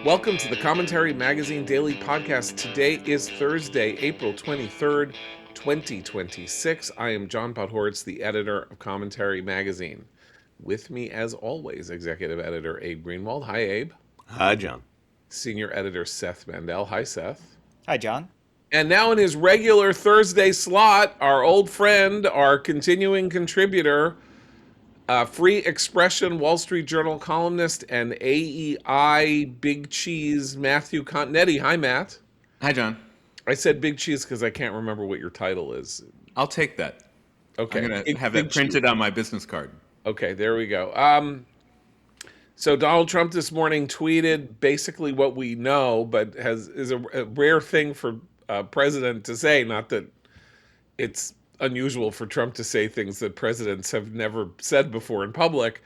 Welcome to the Commentary Magazine Daily Podcast. Today is Thursday, April 23rd, 2026. I am John Podhoretz, the editor of Commentary Magazine. With me, as always, executive editor Abe Greenwald. Hi, Abe. Hi, John. Senior editor Seth Mandel. Hi, Seth. Hi, John. And now in his regular Thursday slot, our old friend, our continuing contributor, Free Expression Wall Street Journal columnist and AEI Big Cheese Matthew Continetti. Hi, Matt. Hi, John. I said Big Cheese because I can't remember what your title is. I'll take that. Okay. I'm going to have that printed on my business card. Okay, there we go. So Donald Trump this morning tweeted basically what we know, but is a rare thing for a president to say. Not that it's unusual for Trump to say things that presidents have never said before in public,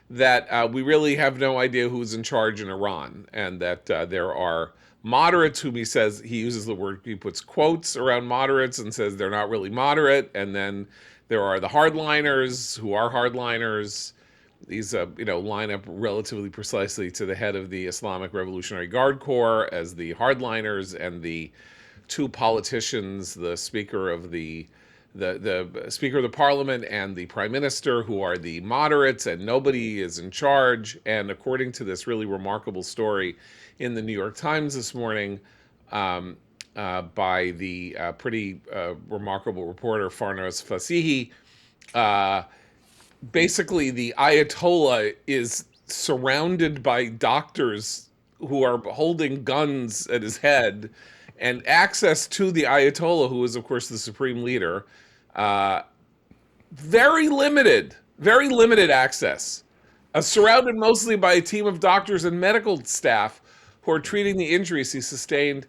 that we really have no idea who's in charge in Iran, and that there are moderates whom he uses the word, he puts quotes around moderates and says they're not really moderate, and then there are the hardliners who are hardliners. These line up relatively precisely to the head of the Islamic Revolutionary Guard Corps as the hardliners, and the two politicians, the Speaker of the Speaker of the Parliament and the Prime Minister, who are the moderates, and nobody is in charge. And according to this really remarkable story in the New York Times this morning by the pretty remarkable reporter Farnaz Fasihi, basically the Ayatollah is surrounded by doctors who are holding guns at his head, and access to the Ayatollah, who is, of course, the supreme leader, very limited access. Surrounded mostly by a team of doctors and medical staff who are treating the injuries he sustained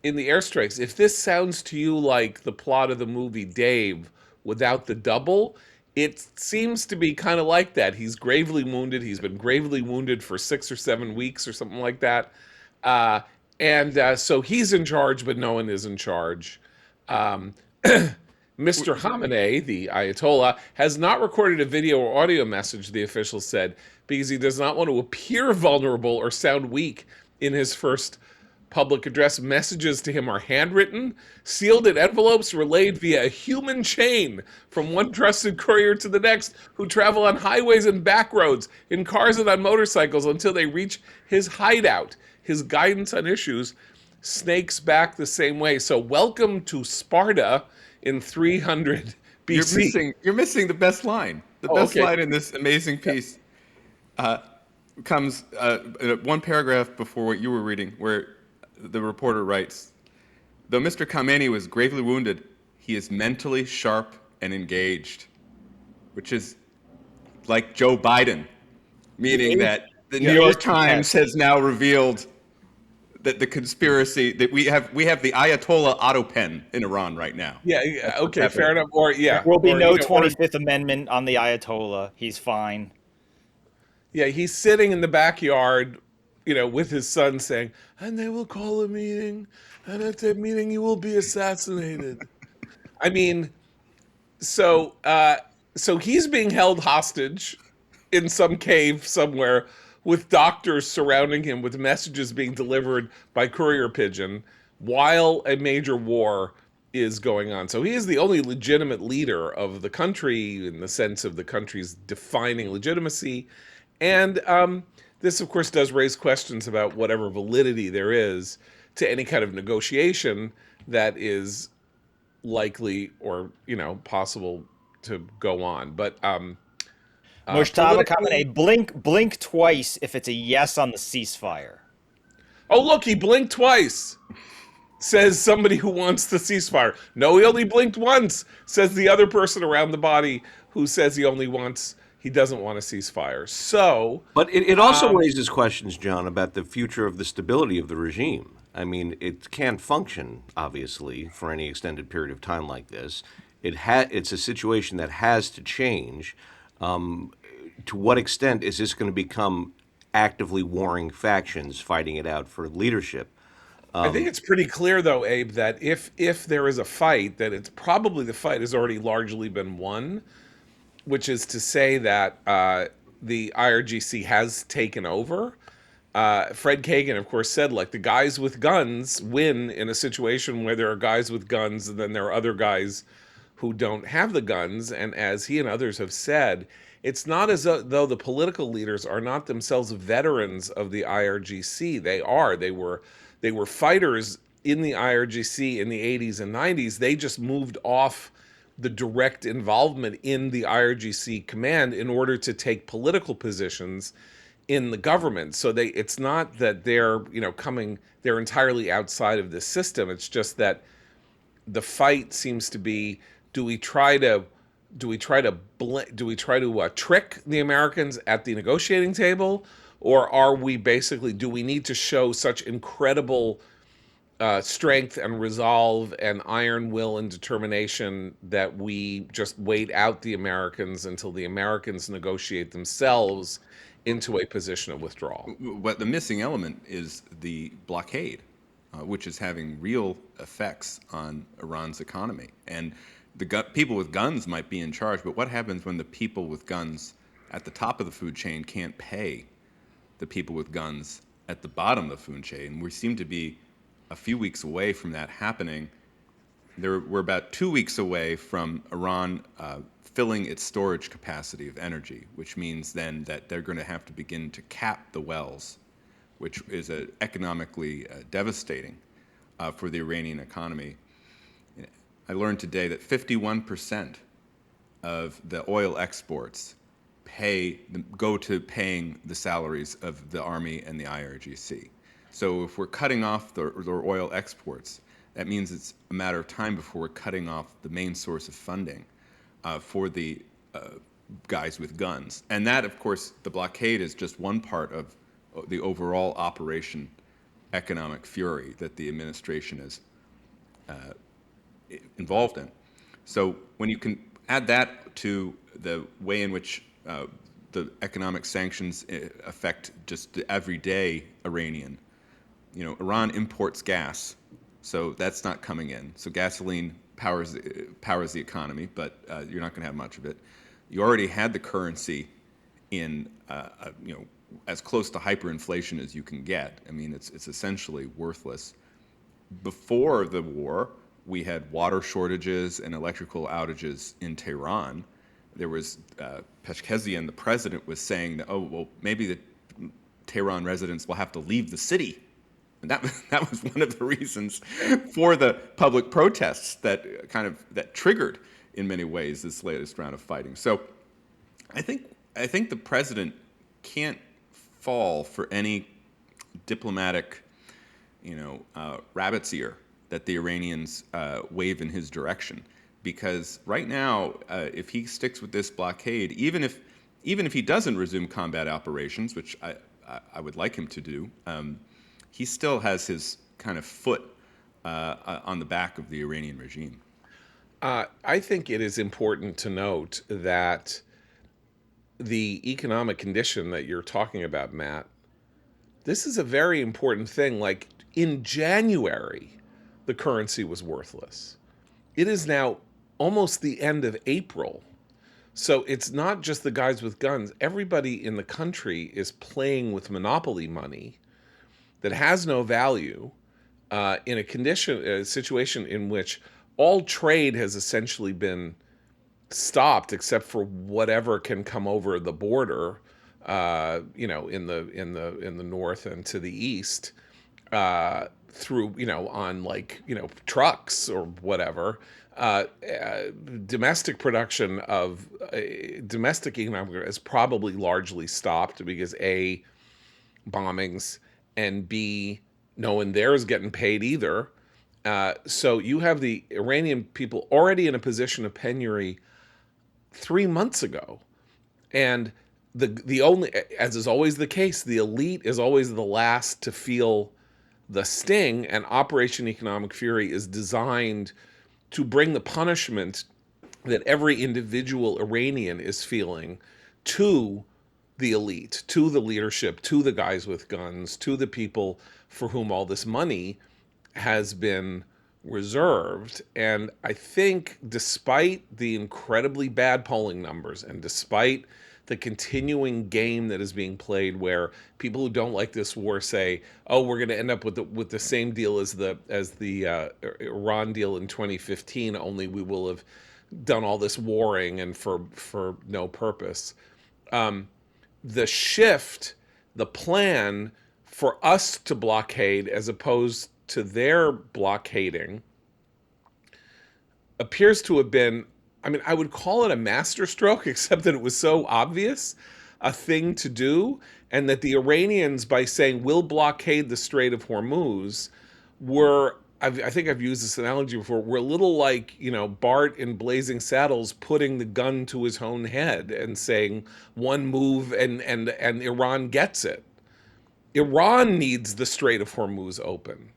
in the airstrikes. If this sounds to you like the plot of the movie Dave without the double, it seems to be kind of like that. He's gravely wounded. He's been gravely wounded for 6 or 7 weeks or something like that. And so he's in charge, but no one is in charge. Mr. Khamenei, the Ayatollah, has not recorded a video or audio message, the official said, because he does not want to appear vulnerable or sound weak in his first public address. Messages to him are handwritten, sealed in envelopes, relayed via a human chain from one trusted courier to the next, who travel on highways and back roads, in cars and on motorcycles, until they reach his hideout. His guidance on issues snakes back the same way. So welcome to Sparta in 300 BC. You're missing the best line. The best line in this amazing piece comes one paragraph before what you were reading, where the reporter writes, "Though Mr. Khamenei was gravely wounded, he is mentally sharp and engaged," which is like Joe Biden, meaning that the New York Times has now revealed that the conspiracy, that we have the Ayatollah auto pen in Iran right now. Yeah, okay, fair enough. Or there will be no 25th Amendment on the Ayatollah. He's fine. Yeah, he's sitting in the backyard, with his son, saying, "And they will call a meeting, and at that meeting you will be assassinated." I mean, so he's being held hostage in some cave somewhere, with doctors surrounding him, with messages being delivered by courier pigeon, while a major war is going on. So he is the only legitimate leader of the country, in the sense of the country's defining legitimacy. And this, of course, does raise questions about whatever validity there is to any kind of negotiation that is likely or, possible to go on. But Mujtaba Khamenei, blink twice if it's a yes on the ceasefire. Oh, look, he blinked twice, says somebody who wants the ceasefire. No, he only blinked once, says the other person around the body who says he doesn't want a ceasefire. So, but it also raises questions, John, about the future of the stability of the regime. I mean, it can't function, obviously, for any extended period of time like this. It's a situation that has to change. To what extent is this going to become actively warring factions fighting it out for leadership? I think it's pretty clear, though, Abe, that if there is a fight, that it's probably the fight has already largely been won, which is to say that the IRGC has taken over. Fred Kagan, of course, said like the guys with guns win in a situation where there are guys with guns, and then there are other guys who don't have the guns. And as he and others have said, it's not as though the political leaders are not themselves veterans of the IRGC. They are. They were fighters in the IRGC in the 80s and 90s. They just moved off the direct involvement in the IRGC command in order to take political positions in the government. So it's not that they're, they're entirely outside of this system. It's just that the fight seems to be, do we try to trick the Americans at the negotiating table, or are we basically, do we need to show such incredible strength and resolve and iron will and determination that we just wait out the Americans until the Americans negotiate themselves into a position of withdrawal? What the missing element is the blockade, which is having real effects on Iran's economy. And the people with guns might be in charge, but what happens when the people with guns at the top of the food chain can't pay the people with guns at the bottom of the food chain? We seem to be a few weeks away from that happening. We're about 2 weeks away from Iran filling its storage capacity of energy, which means then that they're going to have to begin to cap the wells, which is economically devastating for the Iranian economy. I learned today that 51% of the oil exports go to paying the salaries of the Army and the IRGC. So if we're cutting off their oil exports, that means it's a matter of time before we're cutting off the main source of funding for the guys with guns. And that, of course, the blockade is just one part of the overall Operation Economic Fury that the administration is involved in. So when you can add that to the way in which the economic sanctions affect just the everyday Iranian, Iran imports gas, so that's not coming in. So gasoline powers the economy, but you're not going to have much of it. You already had the currency in, as close to hyperinflation as you can get. I mean, it's essentially worthless. Before the war, we had water shortages and electrical outages in Tehran. There was Peshkezian, the president, was saying that, maybe the Tehran residents will have to leave the city. And that was one of the reasons for the public protests that triggered, in many ways, this latest round of fighting. So I think the president can't fall for any diplomatic, rabbit's ear that the Iranians wave in his direction. Because right now, if he sticks with this blockade, even if he doesn't resume combat operations, which I would like him to do, he still has his kind of foot on the back of the Iranian regime. I think it is important to note that the economic condition that you're talking about, Matt, this is a very important thing. Like in January, the currency was worthless. It is now almost the end of April. So it's not just the guys with guns. Everybody in the country is playing with monopoly money that has no value in a situation in which all trade has essentially been stopped except for whatever can come over the border, in the north and to the east, through on trucks or whatever. Domestic production of domestic economic is probably largely stopped because A, bombings, and B, no one there is getting paid either. So you have the Iranian people already in a position of penury 3 months ago. And the only, as is always the case, the elite is always the last to feel the sting, and Operation Economic Fury is designed to bring the punishment that every individual Iranian is feeling to the elite, to the leadership, to the guys with guns, to the people for whom all this money has been reserved. And I think despite the incredibly bad polling numbers and despite the continuing game that is being played, where people who don't like this war say, "Oh, we're going to end up with the same deal as the Iran deal in 2015, only we will have done all this warring and for no purpose." The shift, the plan for us to blockade as opposed to their blockading appears to have been, I mean, I would call it a masterstroke, except that it was so obvious a thing to do, and that the Iranians, by saying we'll blockade the Strait of Hormuz, were, I think I've used this analogy before, were a little like, Bart in Blazing Saddles putting the gun to his own head and saying one move and Iran gets it. Iran needs the Strait of Hormuz open.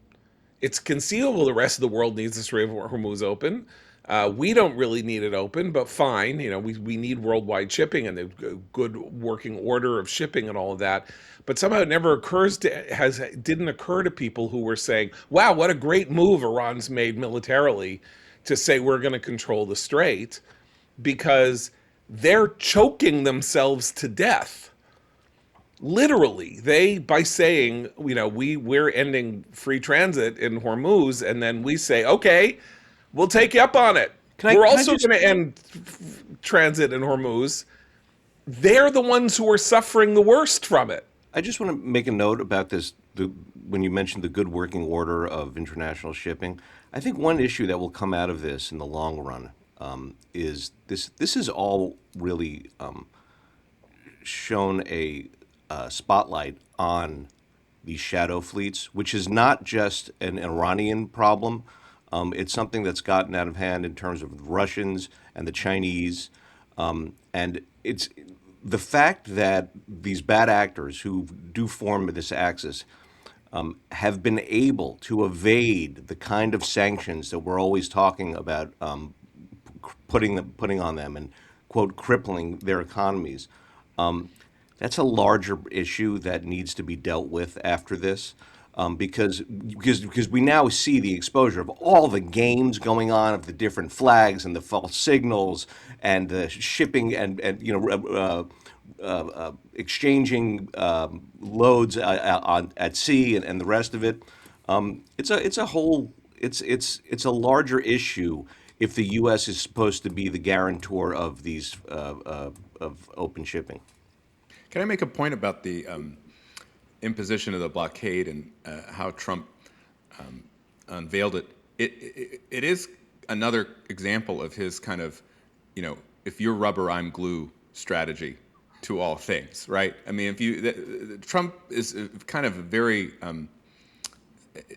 It's conceivable the rest of the world needs the Strait of Hormuz open. We don't really need it open, but fine. We need worldwide shipping and the good working order of shipping and all of that. But somehow it never didn't occur to people who were saying, "Wow, what a great move Iran's made militarily to say we're going to control the strait," because they're choking themselves to death. Literally, by saying, we're ending free transit in Hormuz, and then we say, "Okay, we'll take you up on it. We're also going to end transit in Hormuz." They're the ones who are suffering the worst from it. I just want to make a note about this. When you mentioned the good working order of international shipping, I think one issue that will come out of this in the long run is this. This is all really shown a spotlight on these shadow fleets, which is not just an Iranian problem. It's something that's gotten out of hand in terms of the Russians and the Chinese. And it's the fact that these bad actors who do form this axis have been able to evade the kind of sanctions that we're always talking about putting on them and, quote, crippling their economies. That's a larger issue that needs to be dealt with after this. Because we now see the exposure of all the games going on, of the different flags and the false signals and the shipping and exchanging loads at sea and the rest of it. It's a larger issue if the U.S. is supposed to be the guarantor of these of open shipping. Can I make a point about the imposition of the blockade and how Trump unveiled it? It is another example of his kind of, if you're rubber, I'm glue strategy to all things, right? I mean, Trump is kind of a very,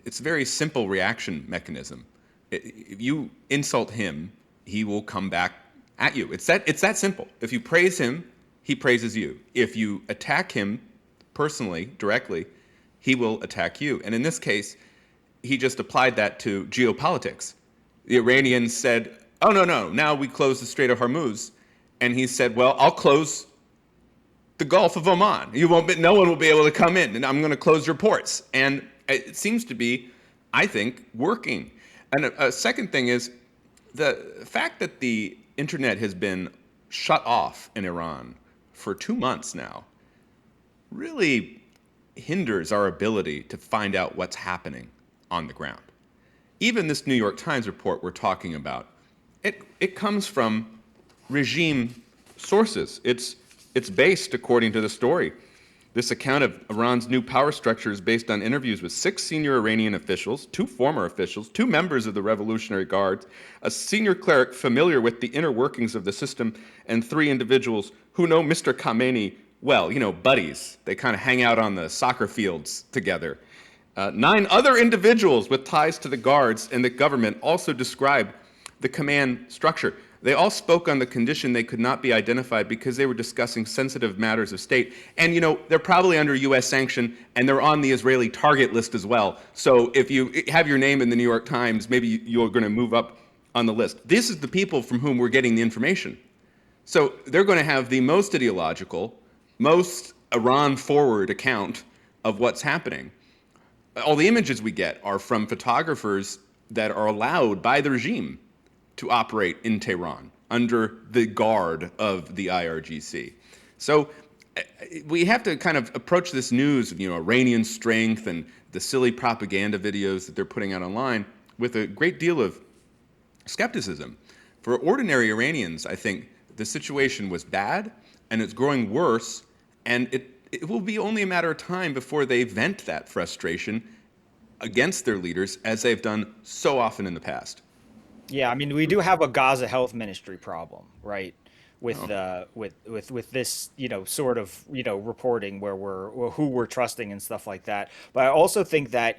it's a very simple reaction mechanism. If you insult him, he will come back at you. It's that simple. If you praise him, he praises you. If you attack him personally, directly, he will attack you. And in this case, he just applied that to geopolitics. The Iranians said, "Oh, no, now we close the Strait of Hormuz." And he said, "Well, I'll close the Gulf of Oman. No one will be able to come in, and I'm going to close your ports." And it seems to be, I think, working. And a second thing is the fact that the internet has been shut off in Iran for 2 months now really hinders our ability to find out what's happening on the ground. Even this New York Times report we're talking about, it comes from regime sources. It's based, according to the story, this account of Iran's new power structure is based on interviews with 6 senior Iranian officials, 2 former officials, 2 members of the Revolutionary Guard, a senior cleric familiar with the inner workings of the system, and 3 individuals who know Mr. Khamenei well, buddies. They kind of hang out on the soccer fields together. 9 other individuals with ties to the guards and the government also described the command structure. They all spoke on the condition they could not be identified because they were discussing sensitive matters of state. And, they're probably under U.S. sanction, and they're on the Israeli target list as well. So if you have your name in the New York Times, maybe you're going to move up on the list. This is the people from whom we're getting the information. So they're going to have the most ideological, most Iran-forward account of what's happening. All the images we get are from photographers that are allowed by the regime to operate in Tehran under the guard of the IRGC. So we have to kind of approach this news of, Iranian strength and the silly propaganda videos that they're putting out online with a great deal of skepticism. For ordinary Iranians, I think the situation was bad and it's growing worse, and it will be only a matter of time before they vent that frustration against their leaders, as they've done so often in the past. Yeah, I mean, we do have a Gaza Health Ministry problem, right? With Oh. with this, sort of, reporting where who we're trusting and stuff like that. But I also think that,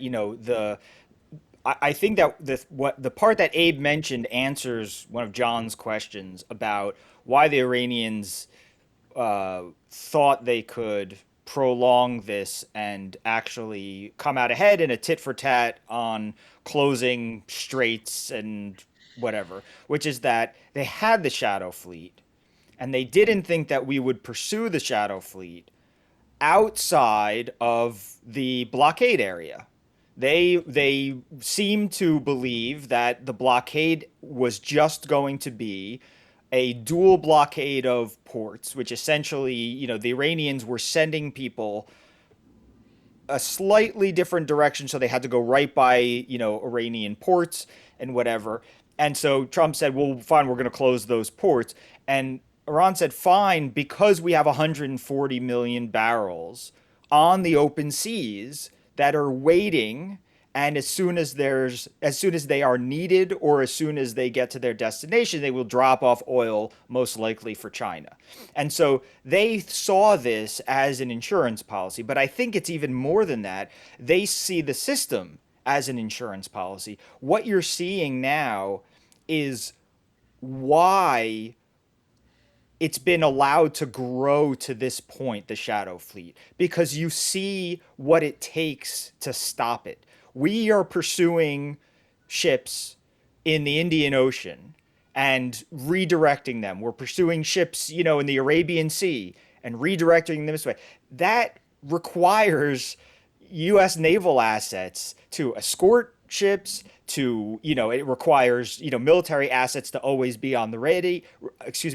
I think that the part that Abe mentioned answers one of John's questions about why the Iranians thought they could prolong this and actually come out ahead in a tit for tat on closing straits and whatever, which is that they had the Shadow Fleet and they didn't think that we would pursue the Shadow Fleet outside of the blockade area. They seem to believe that the blockade was just going to be a dual blockade of ports, which essentially, the Iranians were sending people a slightly different direction, so they had to go right by, Iranian ports and whatever. And so Trump said, well, fine, we're going to close those ports. And Iran said, fine, because we have 140 million barrels on the open seas that are waiting, and as soon as they are needed or as soon as they get to their destination, they will drop off oil, most likely for China. And so they saw this as an insurance policy, but I think it's even more than that. They see the system as an insurance policy. What you're seeing now is why it's been allowed to grow to this point, the Shadow Fleet, because you see what it takes to stop it. We are pursuing ships in the Indian Ocean and redirecting them. We're pursuing ships, in the Arabian Sea and redirecting them this way. That requires U.S. naval assets to escort ships, it requires, military assets to always be on the ready,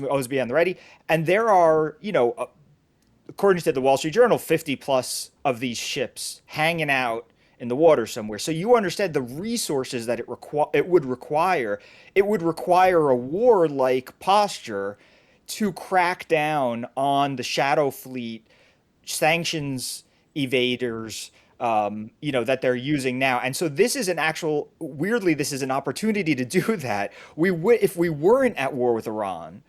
always be on the ready. And there are, according to the Wall Street Journal, 50 plus of these ships hanging out in the water somewhere. So you understand the resources that it would require. It would require a war-like posture to crack down on the Shadow Fleet sanctions evaders, that they're using now. And so this is weirdly, this is an opportunity to do that. If we weren't at war with Iran,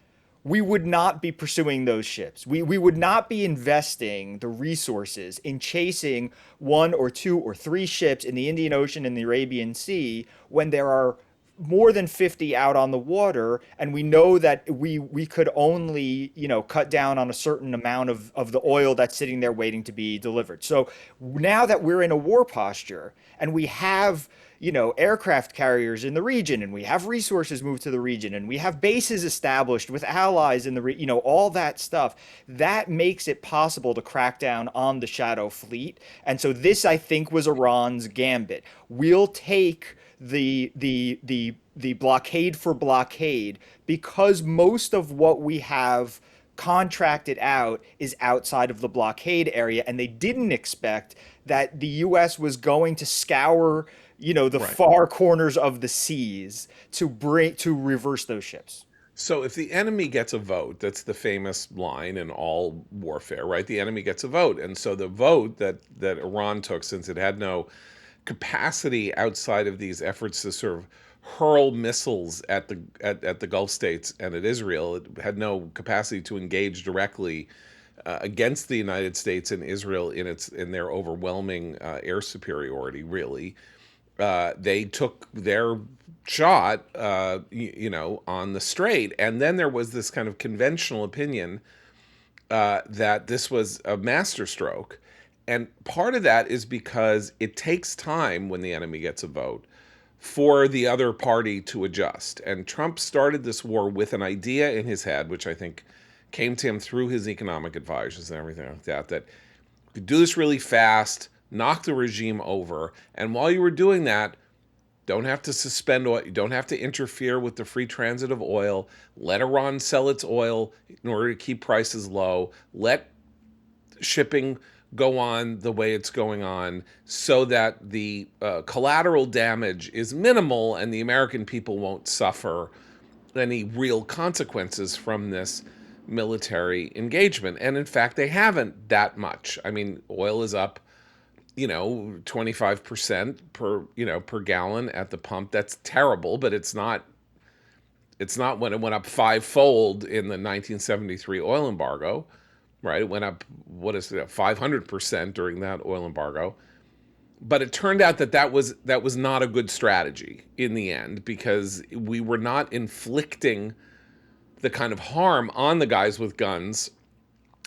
we would not be pursuing those ships. We would not be investing the resources in chasing one or two or three ships in the Indian Ocean and the Arabian Sea when there are more than 50 out on the water, and we know that we could only, cut down on a certain amount of the oil that's sitting there waiting to be delivered. So now that we're in a war posture and we have, aircraft carriers in the region, and we have resources moved to the region, and we have bases established with allies in the all that stuff, that makes it possible to crack down on the Shadow Fleet. And so this, I think, was Iran's gambit. We'll take the blockade for blockade because most of what we have contracted out is outside of the blockade area, and they didn't expect that the US was going to scour, the far corners of the seas to reverse those ships. So if the enemy gets a vote, that's the famous line in all warfare, right? The enemy gets a vote. And so the vote that Iran took, since it had no capacity outside of these efforts to sort of hurl missiles at the Gulf states and at Israel, it had no capacity to engage directly against the United States and Israel in their overwhelming air superiority. Really, they took their shot, on the strait, and then there was this kind of conventional opinion that this was a masterstroke. And part of that is because it takes time when the enemy gets a vote for the other party to adjust. And Trump started this war with an idea in his head, which I think came to him through his economic advisors and everything like that you could do this really fast, knock the regime over. And while you were doing that, Don't have to suspend oil. You don't have to interfere with the free transit of oil. Let Iran sell its oil in order to keep prices low. Let shipping go on the way it's going on so that the collateral damage is minimal and the American people won't suffer any real consequences from this military engagement. And in fact, they haven't that much. I mean, oil is up 25% per gallon at the pump. That's terrible, but it's not when it went up fivefold in the 1973 oil embargo, right? It went up, 500% during that oil embargo. But it turned out that was not a good strategy in the end, because we were not inflicting the kind of harm on the guys with guns,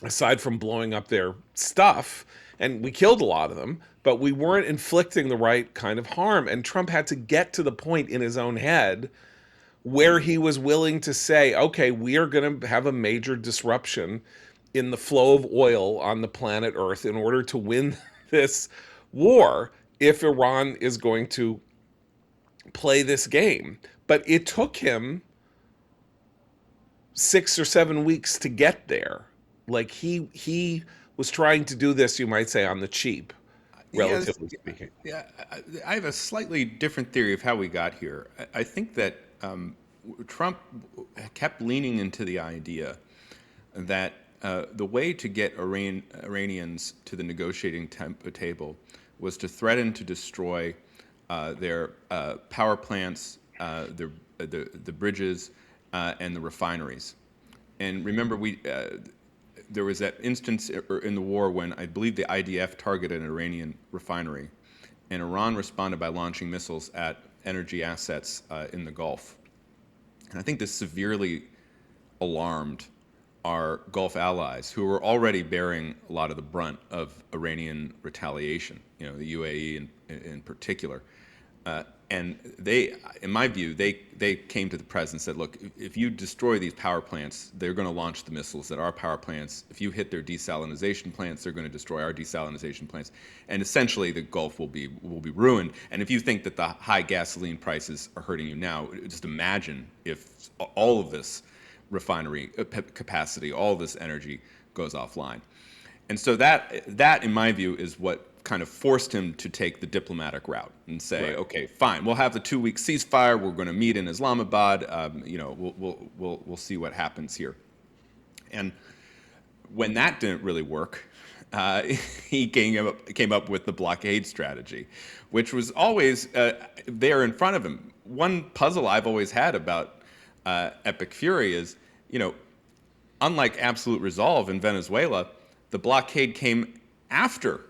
aside from blowing up their stuff, and we killed a lot of them, but we weren't inflicting the right kind of harm. And Trump had to get to the point in his own head where he was willing to say, okay, we are going to have a major disruption in the flow of oil on the planet Earth in order to win this war if Iran is going to play this game. But it took him 6 or 7 weeks to get there. Like he was trying to do this, you might say, on the cheap, relatively speaking. Yeah, I have a slightly different theory of how we got here. I think that Trump kept leaning into the idea that the way to get Iranians to the negotiating table was to threaten to destroy their power plants, the bridges, and the refineries. And remember, there was that instance in the war when I believe the IDF targeted an Iranian refinery, and Iran responded by launching missiles at energy assets in the Gulf. And I think this severely alarmed our Gulf allies, who were already bearing a lot of the brunt of Iranian retaliation, the UAE in particular. And they, in my view, they came to the press and said, look, if you destroy these power plants, they're going to launch the missiles at our power plants. If you hit their desalinization plants, they're going to destroy our desalinization plants. And essentially, the Gulf will be ruined. And if you think that the high gasoline prices are hurting you now, just imagine if all of this refinery capacity, all of this energy goes offline. And so that, in my view, is what kind of forced him to take the diplomatic route and say, right, okay, fine, we'll have the 2-week ceasefire. We're going to meet in Islamabad. We'll see what happens here. And when that didn't really work, he came up with the blockade strategy, which was always there in front of him. One puzzle I've always had about Epic Fury is, unlike Absolute Resolve in Venezuela, the blockade came after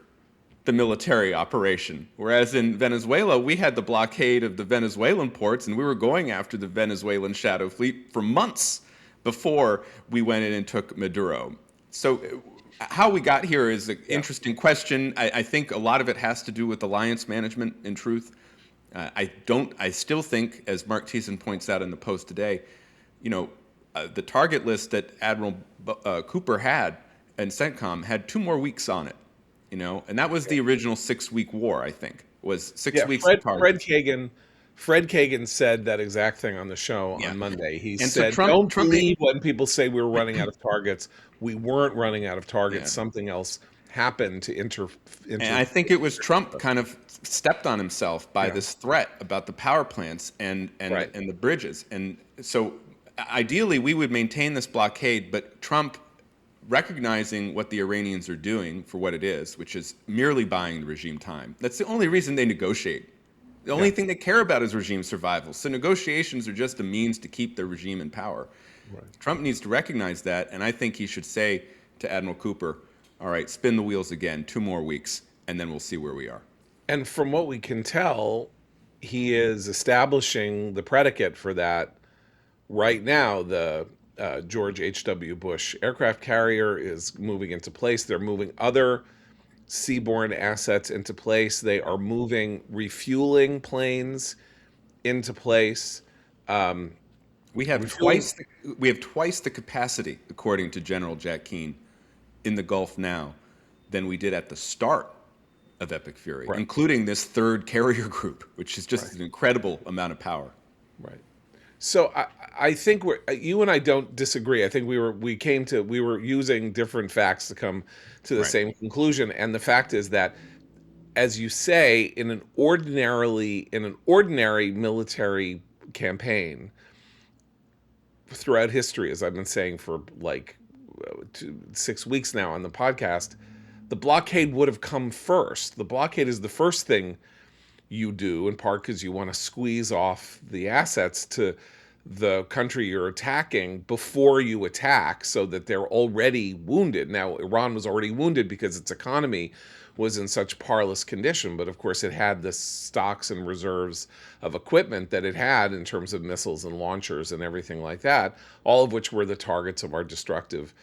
the military operation. Whereas in Venezuela, we had the blockade of the Venezuelan ports, and we were going after the Venezuelan shadow fleet for months before we went in and took Maduro. So how we got here is an interesting question. I think a lot of it has to do with alliance management, in truth. I still think, as Mark Thiessen points out in the Post today, the target list that Admiral Cooper had and CENTCOM had 2 more weeks on it. And that was the original 6-week war, I think, was 6 weeks. Fred Kagan said that exact thing on the show on Monday. He said, so don't believe when people say we were running out of targets. We weren't running out of targets. Yeah. Something else happened to And I think it was Trump kind of stepped on himself by this threat about the power plants and the bridges. And so ideally, we would maintain this blockade, but Trump, recognizing what the Iranians are doing for what it is, which is merely buying the regime time. That's the only reason they negotiate. The only thing they care about is regime survival. So negotiations are just a means to keep their regime in power. Right. Trump needs to recognize that, and I think he should say to Admiral Cooper, all right, spin the wheels again, 2 more weeks, and then we'll see where we are. And from what we can tell, he is establishing the predicate for that right now. The George H.W. Bush aircraft carrier is moving into place. They're moving other seaborne assets into place. They are moving refueling planes into place. We have twice the capacity, according to General Jack Keane, in the Gulf now than we did at the start of epic fury, Right. including this third carrier group, which is just an incredible amount of power. Right. So I think you and I don't disagree. I think we were using different facts to come to the Right. same conclusion. And the fact is that, as you say, in an ordinary military campaign throughout history, as I've been saying for like 6 weeks now on the podcast, the blockade would have come first. The blockade is the first thing you do, in part because you want to squeeze off the assets to the country you're attacking before you attack, so that they're already wounded. Now, Iran was already wounded because its economy was in such parlous condition, but of course it had the stocks and reserves of equipment that it had in terms of missiles and launchers and everything like that, all of which were the targets of our destructive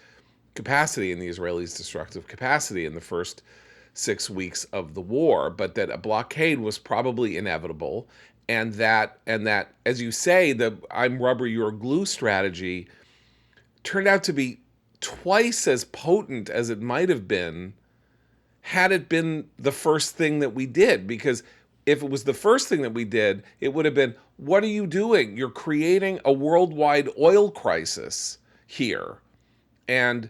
capacity and the Israelis' destructive capacity in the first 6 weeks of the war. But that a blockade was probably inevitable, and that as you say, the I'm rubber you're glue strategy turned out to be twice as potent as it might have been had it been the first thing that we did. Because if it was the first thing that we did, it would have been, what are you doing? You're creating a worldwide oil crisis here. And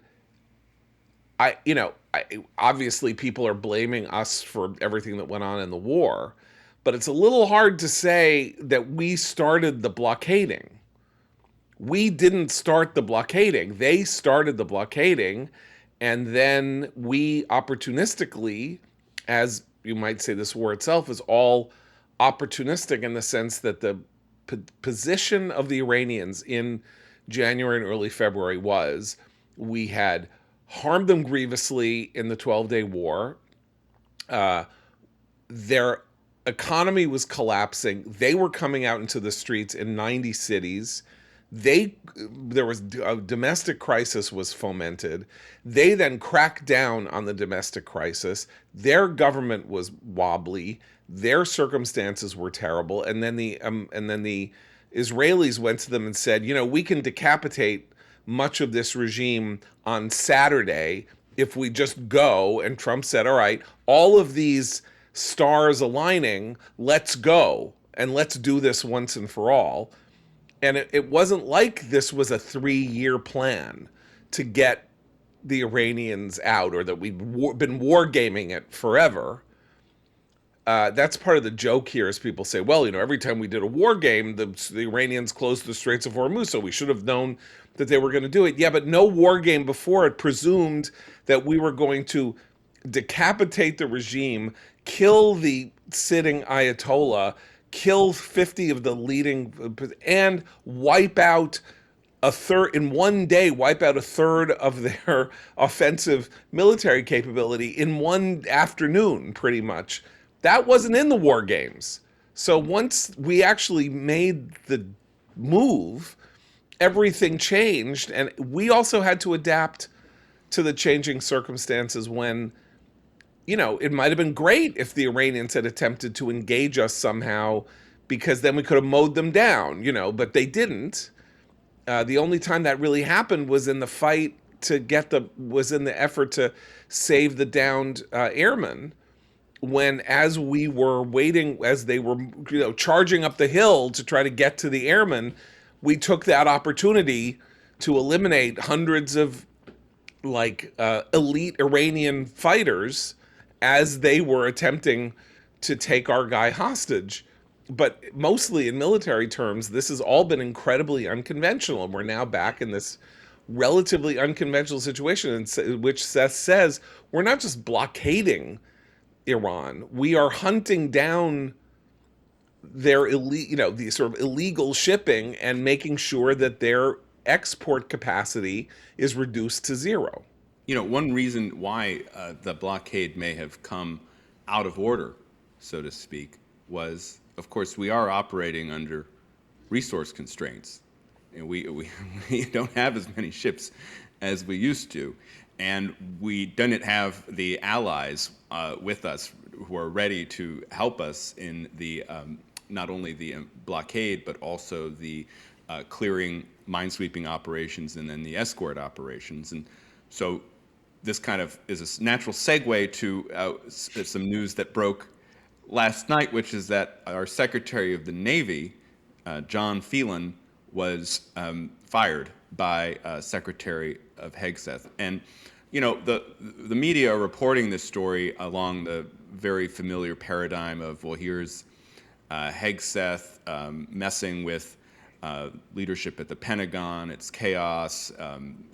obviously people are blaming us for everything that went on in the war, but it's a little hard to say that we started the blockading. We didn't start the blockading. They started the blockading, and then we opportunistically, as you might say, this war itself is all opportunistic in the sense that the position of the Iranians in January and early February was, we had harmed them grievously in the 12-day war. Their economy was collapsing. They were coming out into the streets in 90 cities. There was a domestic crisis was fomented. They then cracked down on the domestic crisis. Their government was wobbly. Their circumstances were terrible. And then the Israelis went to them and said, we can decapitate much of this regime on Saturday if we just go. And Trump said, all right, all of these stars aligning, let's go and let's do this once and for all. And it wasn't like this was a 3-year plan to get the Iranians out, or that we've been wargaming it forever. That's part of the joke here, is people say, well, every time we did a war game, the Iranians closed the Straits of Hormuz, so we should have known that they were going to do it. Yeah, but no war game before it presumed that we were going to decapitate the regime, kill the sitting Ayatollah, kill 50 of the leading, and wipe out a third of their offensive military capability in one afternoon, pretty much. That wasn't in the war games. So once we actually made the move, everything changed, and we also had to adapt to the changing circumstances when, it might have been great if the Iranians had attempted to engage us somehow, because then we could have mowed them down, but they didn't. The only time that really happened was in the fight was in the effort to save the downed airmen. When, as we were waiting, as they were, charging up the hill to try to get to the airmen, we took that opportunity to eliminate hundreds of elite Iranian fighters as they were attempting to take our guy hostage. But mostly in military terms, this has all been incredibly unconventional, and we're now back in this relatively unconventional situation, which Seth says we're not just blockading Iran, we are hunting down their the sort of illegal shipping and making sure that their export capacity is reduced to zero. One reason why the blockade may have come out of order, so to speak, was, of course, we are operating under resource constraints. We don't have as many ships as we used to, and we didn't have the allies with us who are ready to help us in the not only the blockade, but also the clearing, minesweeping operations, and then the escort operations. And so this kind of is a natural segue to some news that broke last night, which is that our Secretary of the Navy, John Phelan, was fired by Secretary of Hegseth. And the media are reporting this story along the very familiar paradigm of, well, here's Hegseth messing with leadership at the Pentagon. It's chaos.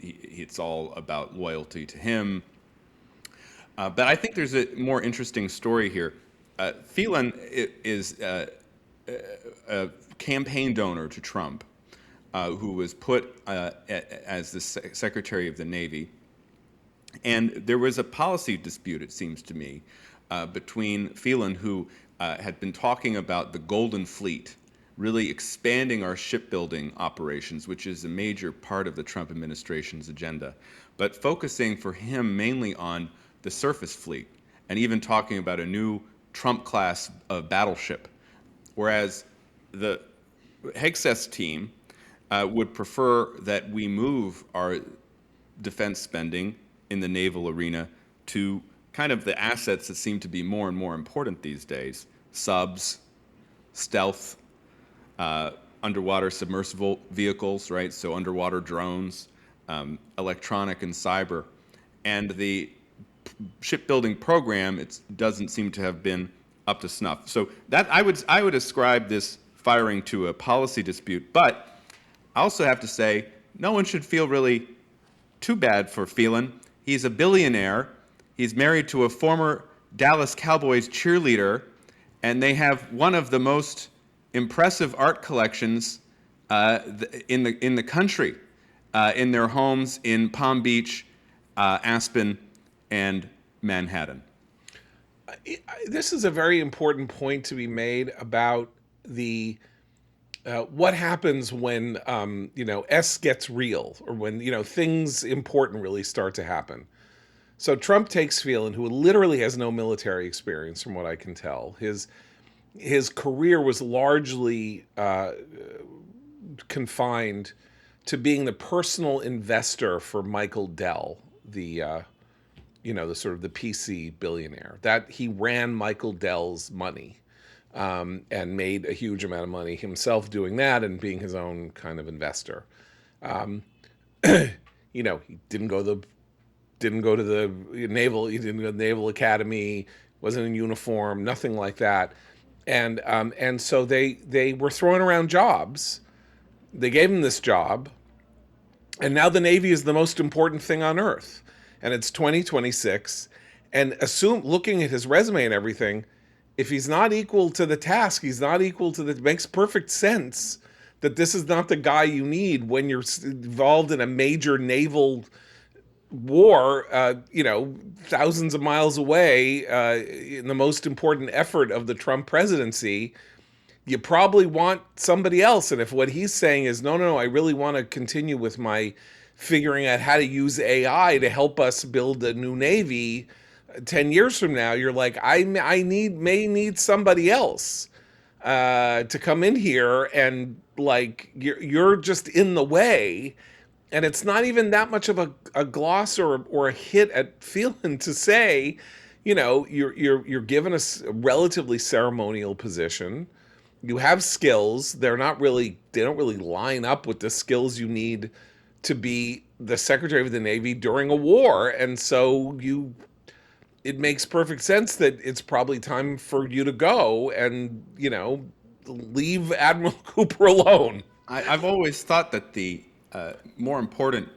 It's all about loyalty to him. But I think there's a more interesting story here. Phelan is a campaign donor to Trump, who was put as the Secretary of the Navy. And there was a policy dispute, it seems to me, between Phelan, who had been talking about the Golden Fleet, really expanding our shipbuilding operations, which is a major part of the Trump administration's agenda, but focusing for him mainly on the surface fleet, and even talking about a new Trump-class battleship, whereas the Hegseth's team would prefer that we move our defense spending in the naval arena to kind of the assets that seem to be more and more important these days: subs, stealth, underwater submersible vehicles, right? So underwater drones, electronic and cyber. And the shipbuilding program, it doesn't seem to have been up to snuff. So that I would ascribe this firing to a policy dispute. But I also have to say, no one should feel really too bad for Phelan. He's a billionaire. He's married to a former Dallas Cowboys cheerleader, and they have one of the most impressive art collections in the country, in their homes in Palm Beach, Aspen, and Manhattan. This is a very important point to be made about the what happens when S gets real, or when things important really start to happen. So Trump takes Phelan, who literally has no military experience, from what I can tell. His career was largely confined to being the personal investor for Michael Dell, the sort of the PC billionaire. That he ran Michael Dell's money, and made a huge amount of money himself doing that and being his own kind of investor. He didn't go to the naval. He didn't go to the Naval Academy. Wasn't in uniform. Nothing like that. And so they were throwing around jobs. They gave him this job, and now the Navy is the most important thing on earth. And it's 2026, and looking at his resume and everything, if he's not equal to the task, he's not equal to it makes perfect sense that this is not the guy you need when you're involved in a major naval war, thousands of miles away, in the most important effort of the Trump presidency. You probably want somebody else. And if what he's saying is, no, I really want to continue with my figuring out how to use AI to help us build a new Navy 10 years from now, you're like, I may need somebody else to come in here, and like you're just in the way. And it's not even that much of a gloss or a hit at Phelan to say, you're given a relatively ceremonial position. You have skills. They don't really line up with the skills you need to be the Secretary of the Navy during a war. And so it makes perfect sense that it's probably time for you to go and, leave Admiral Cooper alone. I've always thought that the more important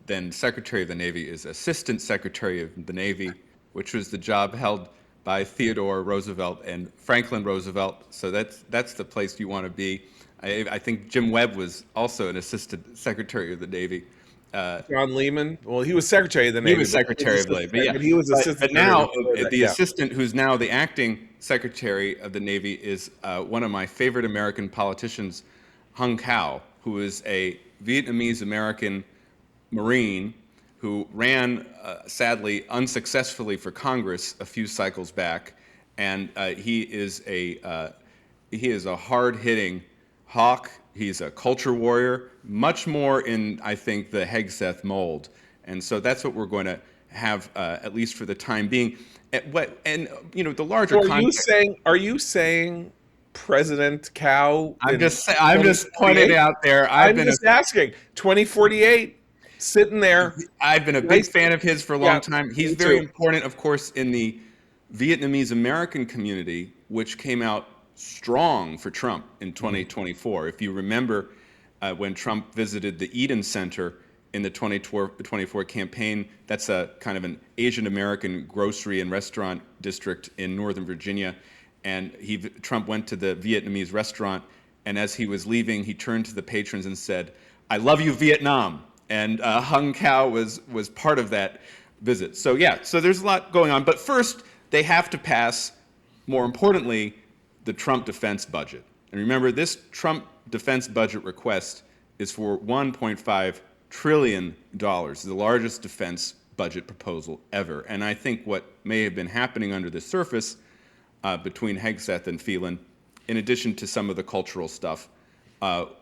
than Secretary of the Navy is Assistant Secretary of the Navy, which was the job held by Theodore Roosevelt and Franklin Roosevelt. So that's the place you want to be. I think Jim Webb was also an Assistant Secretary of the Navy. John Lehman. Well, he was Secretary of the Navy. He was Secretary of the Navy, yeah. But he was Assistant. But now the assistant, who's now the acting Secretary of the Navy, is one of my favorite American politicians, Hung Cao, who is a Vietnamese American Marine who ran, sadly, unsuccessfully for Congress a few cycles back, and he is a hard-hitting hawk. He's a culture warrior, much more in, I think, the Hegseth mold. And so that's what we're going to have, at least for the time being. The larger So context. are you saying President Cow I'm just pointing it 2048? out there. I'm just asking. 2048, sitting there. I've been a big Nice. fan of his for a Yeah, long time. He's me very too. important, of course, in the Vietnamese American community, which came out strong for Trump in 2024. If you remember, when Trump visited the Eden Center in the 2024 campaign, that's a kind of an Asian American grocery and restaurant district in Northern Virginia. And Trump went to the Vietnamese restaurant, and as he was leaving, he turned to the patrons and said, "I love you, Vietnam." And Hung Cao was part of that visit. So yeah, so there's a lot going on. But first, they have to pass, more importantly, the Trump defense budget. And remember, this Trump defense budget request is for $1.5 trillion, the largest defense budget proposal ever. And I think what may have been happening under the surface between Hegseth and Phelan, in addition to some of the cultural stuff,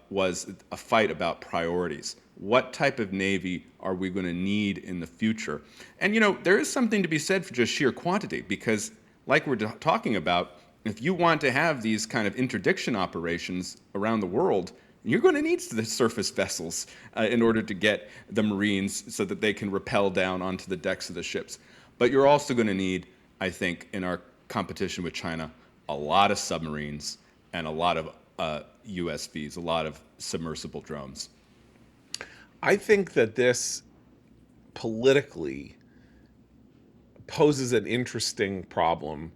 was a fight about priorities. What type of Navy are we going to need in the future? And there is something to be said for just sheer quantity, because like we're talking about, if you want to have these kind of interdiction operations around the world, you're going to need the surface vessels in order to get the Marines so that they can rappel down onto the decks of the ships. But you're also going to need, I think, in our competition with China, a lot of submarines and a lot of USVs, a lot of submersible drones. I think that this politically poses an interesting problem,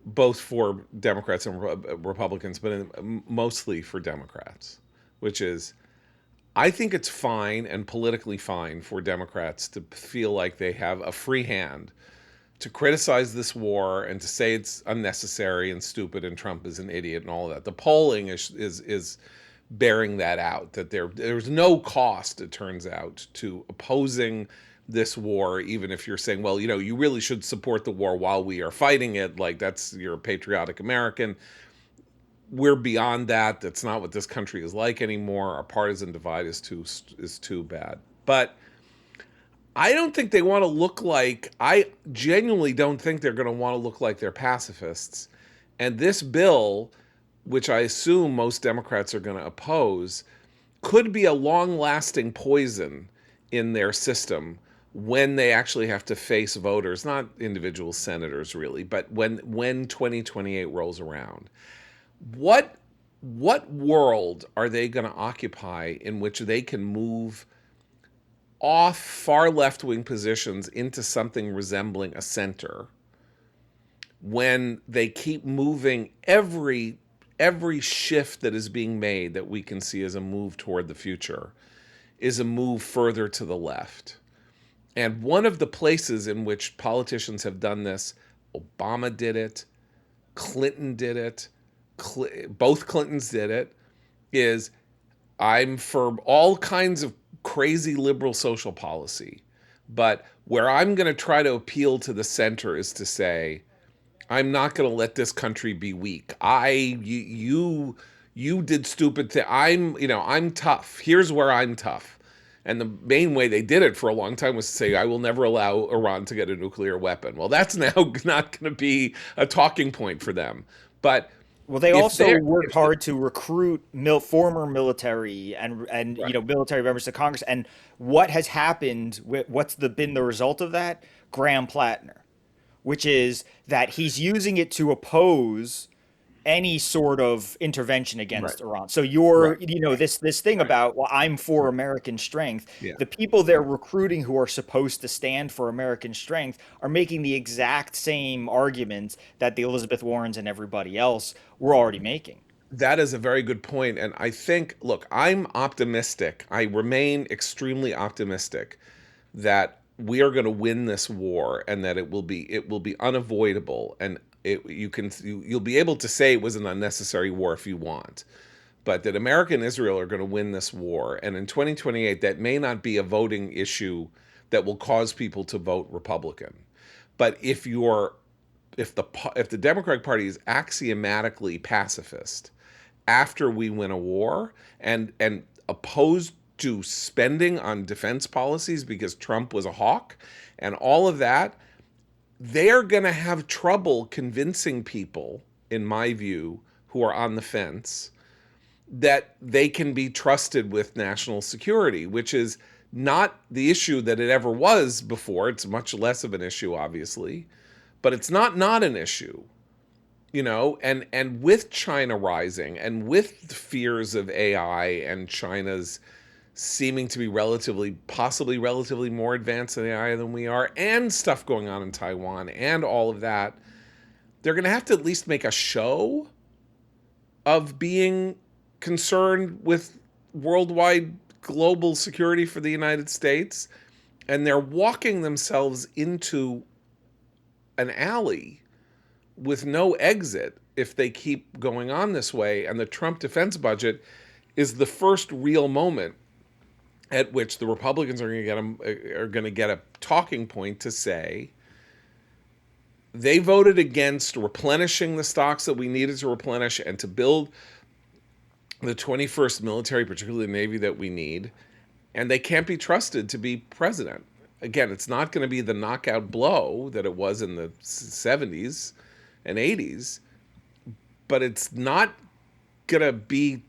both for Democrats and Republicans, but mostly for Democrats, which is, I think it's fine and politically fine for Democrats to feel like they have a free hand to criticize this war and to say it's unnecessary and stupid and Trump is an idiot and all of that. The polling is bearing that out, that there's no cost, it turns out, to opposing this war, even if you're saying, well, you really should support the war while we are fighting it, like you're a patriotic American. We're beyond that. That's not what this country is like anymore. Our partisan divide is too bad. But I don't think they want to look like, I genuinely don't think they're going to want to look like they're pacifists. And this bill, which I assume most Democrats are going to oppose, could be a long-lasting poison in their system when they actually have to face voters, not individual senators really, but when 2028 rolls around. What world are they going to occupy in which they can move off far left-wing positions into something resembling a center when they keep moving every shift that is being made that we can see as a move toward the future is a move further to the left? And one of the places in which politicians have done this, Obama did it, Clinton did it, both Clintons did it, is I'm for all kinds of crazy liberal social policy, but where I'm going to try to appeal to the center is to say, I'm not going to let this country be weak. You did stupid thing. I'm tough. Here's where I'm tough. And the main way they did it for a long time was to say, I will never allow Iran to get a nuclear weapon. Well, that's now not going to be a talking point for them. But well, they also worked hard to recruit former military and right. Military members to Congress. And what has happened? What's been the result of that? Graham Plattner, which is that he's using it to oppose any sort of intervention against Right. Iran. So you're, Right. this thing Right. about, well, I'm for American strength. Yeah. The people they're recruiting who are supposed to stand for American strength are making the exact same arguments that the Elizabeth Warrens and everybody else were already making. That is a very good point. And I think, look, I'm optimistic. I remain extremely optimistic that we are going to win this war and that it will be unavoidable. And you'll be able to say it was an unnecessary war if you want, but that America and Israel are going to win this war. And in 2028, that may not be a voting issue that will cause people to vote Republican. But if the Democratic Party is axiomatically pacifist after we win a war and opposed to spending on defense policies because Trump was a hawk and all of that, they're going to have trouble convincing people, in my view, who are on the fence that they can be trusted with national security, which is not the issue that it ever was before. It's much less of an issue, obviously, but it's not an issue, and with China rising and with the fears of AI and China's seeming to be possibly relatively more advanced in AI than we are, and stuff going on in Taiwan and all of that, they're going to have to at least make a show of being concerned with worldwide global security for the United States. And they're walking themselves into an alley with no exit if they keep going on this way. And the Trump defense budget is the first real moment at which the Republicans are going to get a talking point to say they voted against replenishing the stocks that we needed to replenish and to build the 21st military, particularly the Navy, that we need, and they can't be trusted to be president. Again, it's not going to be the knockout blow that it was in the 70s and 80s, but it's not going to be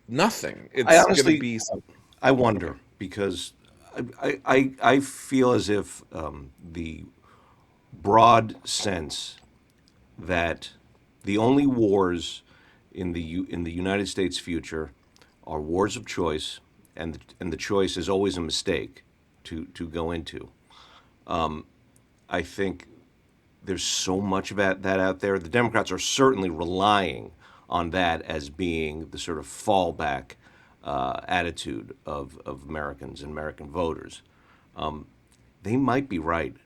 nothing. It's going to be something. I wonder, because I feel as if the broad sense that the only wars in the United States future are wars of choice, and the choice is always a mistake to go into. I think there's so much of that out there. The Democrats are certainly relying on that as being the sort of fallback attitude of Americans and American voters. They might be right.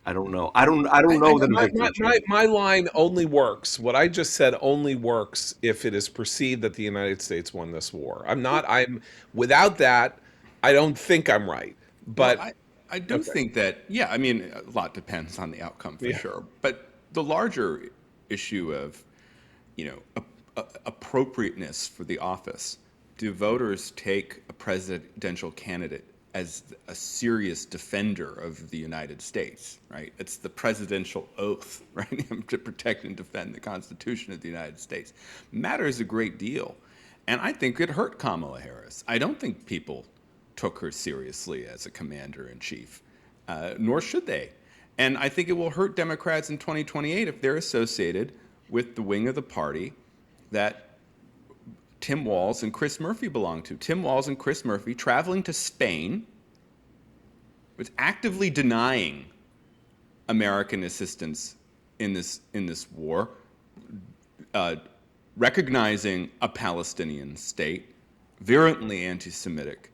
I don't know. I don't know that my line only works. What I just said only works if it is perceived that the United States won this war. I'm without that, I don't think I'm right. But well, I do think that, I mean, a lot depends on the outcome for sure. But the larger issue of, appropriateness for the office. Do voters take a presidential candidate as a serious defender of the United States, right? It's the presidential oath, right, to protect and defend the Constitution of the United States. Matters a great deal. And I think it hurt Kamala Harris. I don't think people took her seriously as a commander-in-chief, nor should they. And I think it will hurt Democrats in 2028 if they're associated with the wing of the party that Tim Walz and Chris Murphy belong to. Tim Walz and Chris Murphy traveling to Spain, with actively denying American assistance in this war, recognizing a Palestinian state, virulently anti-Semitic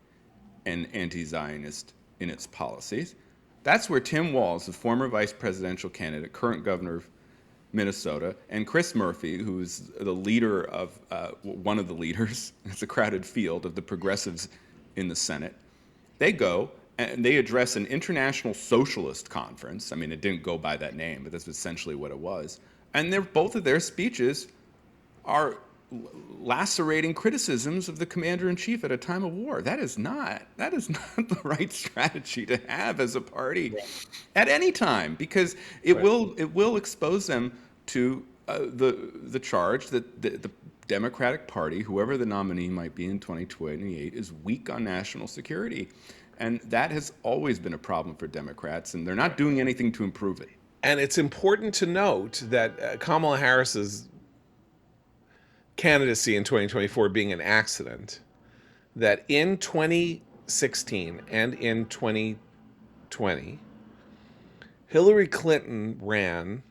and anti-Zionist in its policies. That's where Tim Walz, the former vice presidential candidate, current governor of Minnesota, and Chris Murphy, who's the leader of one of the leaders, it's a crowded field of the progressives in the Senate, they go and they address an international socialist conference. I mean, it didn't go by that name, but that's essentially what it was. And both of their speeches are lacerating criticisms of the commander-in-chief at a time of war. That is not the right strategy to have as a party at any time, because it will expose them to the charge that the Democratic Party, whoever the nominee might be in 2028, is weak on national security. And that has always been a problem for Democrats, and they're not doing anything to improve it. And it's important to note that Kamala Harris's candidacy in 2024 being an accident, that in 2016 and in 2020, Hillary Clinton ran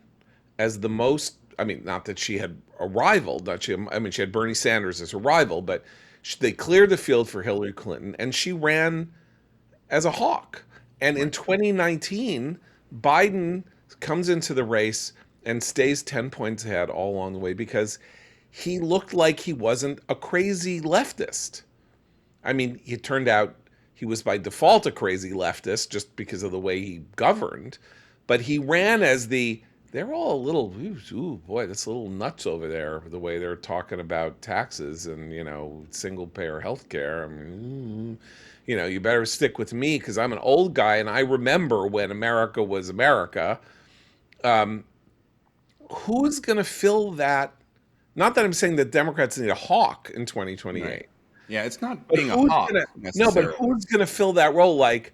as the most, I mean, not that she had a rival, she had Bernie Sanders as a rival, but they cleared the field for Hillary Clinton, and she ran as a hawk. And in 2019, Biden comes into the race and stays 10 points ahead all along the way because he looked like he wasn't a crazy leftist. I mean, it turned out he was by default a crazy leftist just because of the way he governed, but he ran as the they're all a little, ooh, boy, that's a little nuts over there, the way they're talking about taxes and, single payer health care. I mean, you better stick with me because I'm an old guy and I remember when America was America. Who's going to fill that? Not that I'm saying that Democrats need a hawk in 2028. Right. Yeah, it's not But being a who's hawk gonna, no, but necessarily. who's going to fill that role? Like,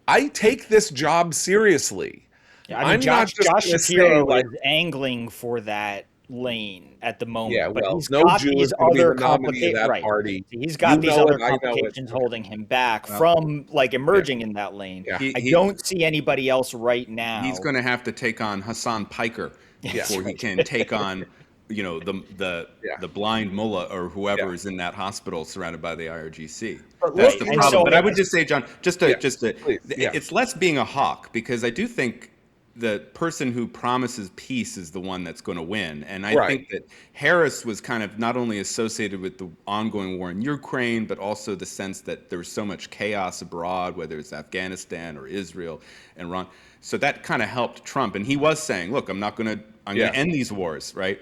I take this job seriously. Yeah, I mean, I'm not Josh just going to say, Shapiro like, is angling for that lane at the yeah, moment, but well, he's no got Jew these is going to be other the nominee of that right. party. He's You got these know other it, I know it. complications holding him back Well, from like Yeah, emerging in that lane. yeah, I he don't see anybody else right he's now. going to have to take on Hassan Piker yeah, That's before he right. can take on, yeah, the blind mullah or yeah, whoever is in that hospital surrounded by the IRGC. But That's Right. the looking And at problem. so But I would just say, John, yeah, just to, please, yeah, it's less being a hawk because I do think the person who promises peace is the one that's going to win. And I right, think that Harris was kind of not only associated with the ongoing war in Ukraine, but also the sense that there's so much chaos abroad, whether it's Afghanistan or Israel and Iran. So that kind of helped Trump. And he was saying, look, I'm going yeah, to end these wars, right?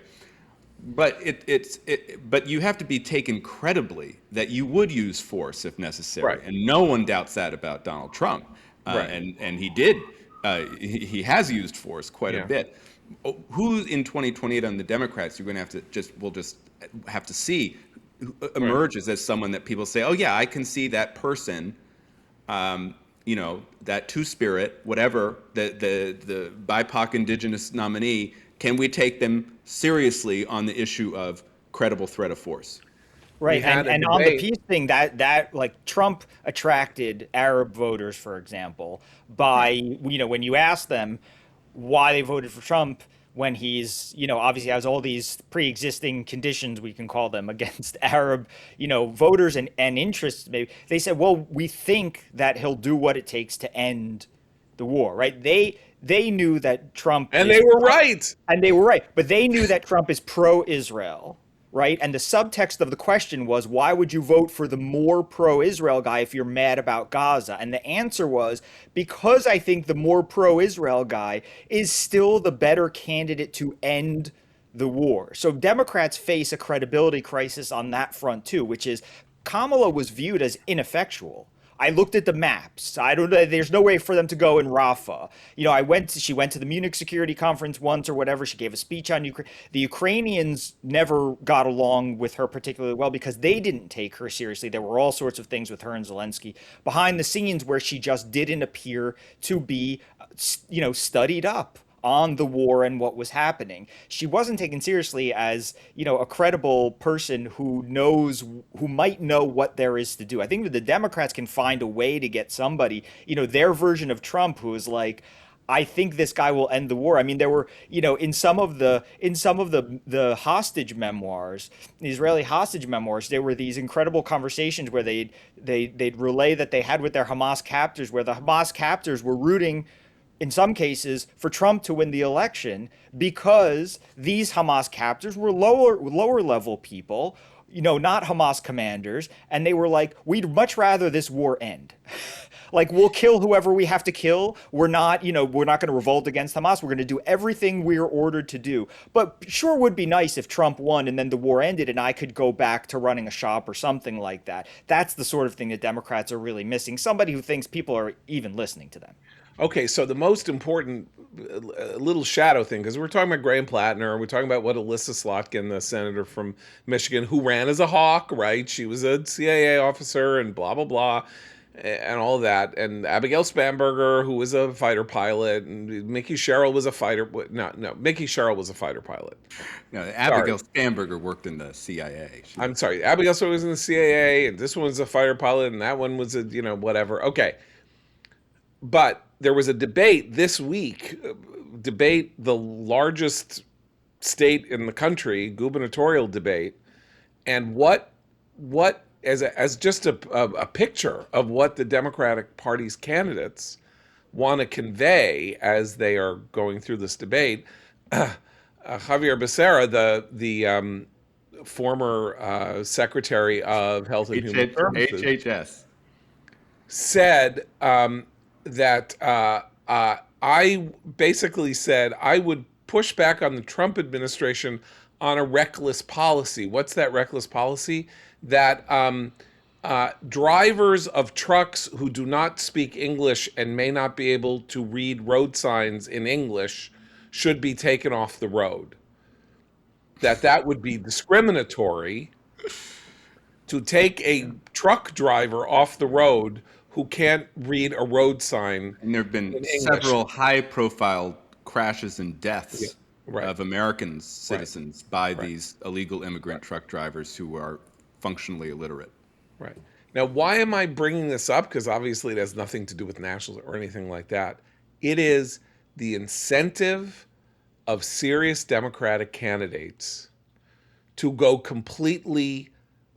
But but you have to be taken credibly that you would use force if necessary, right, and no one doubts that about Donald Trump, right, and he did. He has used force quite a yeah, bit. Who in 2028 on the Democrats you're going to have to we'll just have to see who right. emerges as someone that people say, oh yeah, I can see that person, that two-spirit, whatever, the BIPOC indigenous nominee, can we take them seriously on the issue of credible threat of force? We Right, had a and on the debate. peace thing, that like Trump attracted Arab voters, for example, by when you ask them why they voted for Trump when he's obviously has all these pre-existing conditions, we can call them, against Arab voters and interests. Maybe they said, well, we think that he'll do what it takes to end the war. Right? They knew that Trump And is they were right. and they were right, but they knew that Trump is pro-Israel, right? And the subtext of the question was, why would you vote for the more pro-Israel guy if you're mad about Gaza? And the answer was, because I think the more pro-Israel guy is still the better candidate to end the war. So Democrats face a credibility crisis on that front too, which is Kamala was viewed as ineffectual. I looked at the maps. I don't know. There's no way for them to go in Rafah. She went to the Munich Security Conference once or whatever. She gave a speech on Ukraine. The Ukrainians never got along with her particularly well because they didn't take her seriously. There were all sorts of things with her and Zelensky behind the scenes where she just didn't appear to be, studied up on the war and what was happening. She wasn't taken seriously as, a credible person who might know what there is to do. I think that the Democrats can find a way to get somebody, their version of Trump who is like, I think this guy will end the war. I mean, there were, in some of the hostage memoirs, the Israeli hostage memoirs, there were these incredible conversations where they'd relay that they had with their Hamas captors, where the Hamas captors were rooting in some cases for Trump to win the election because these Hamas captors were lower level people, not Hamas commanders, and they were like, we'd much rather this war end. Like, we'll kill whoever we have to kill. We're not going to revolt against Hamas. We're going to do everything we're ordered to do. But sure would be nice if Trump won and then the war ended and I could go back to running a shop or something like that. That's the sort of thing that Democrats are really missing. Somebody who thinks people are even listening to them. Okay, so the most important little shadow thing, because we're talking about Graham Plattner, we're talking about what Alyssa Slotkin, the senator from Michigan, who ran as a hawk, right? She was a CIA officer and blah, blah, blah, and all of that. And Abigail Spanberger, who was a fighter pilot, and Mickey Sherrill was a fighter. No, Mickey Sherrill was a fighter pilot. No, Abigail Spanberger worked in the CIA. I'm sorry, Abigail Spanberger was in the CIA, and this one was a fighter pilot, and that one was a, whatever. Okay. But there was a debate this week, the largest state in the country, gubernatorial debate, and what as just a picture of what the Democratic Party's candidates want to convey as they are going through this debate. Javier Becerra, the former Secretary of Health and Human Services, HHS, said that I basically said I would push back on the Trump administration on a reckless policy. What's that reckless policy? That drivers of trucks who do not speak English and may not be able to read road signs in English should be taken off the road. That would be discriminatory to take a truck driver off the road who can't read a road sign And there have been in English. several high-profile crashes and deaths Yeah, right. of American citizens by these illegal immigrant truck drivers who are functionally illiterate. Right. Now, why am I bringing this up? Because obviously it has nothing to do with nationals or anything like that. It is the incentive of serious Democratic candidates to go completely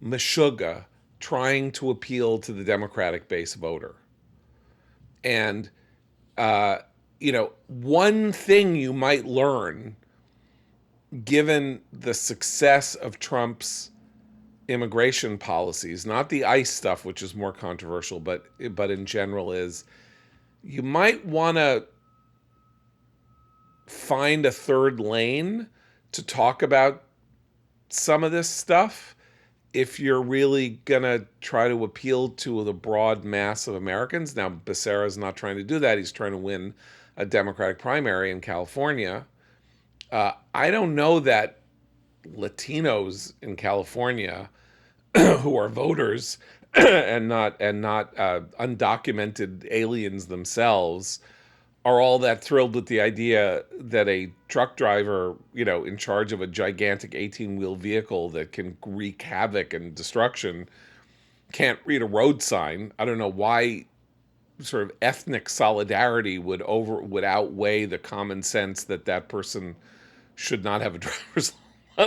meshuggah trying to appeal to the Democratic base voter. And, one thing you might learn, given the success of Trump's immigration policies, not the ICE stuff, which is more controversial, but in general, is you might want to find a third lane to talk about some of this stuff if you're really gonna try to appeal to the broad mass of Americans. Now, Becerra's not trying to do that. He's trying to win a Democratic primary in California. I don't know that Latinos in California who are voters and not undocumented aliens themselves are all that thrilled with the idea that a truck driver, in charge of a gigantic 18-wheel vehicle that can wreak havoc and destruction, can't read a road sign. I don't know why sort of ethnic solidarity would outweigh the common sense that person should not have a driver's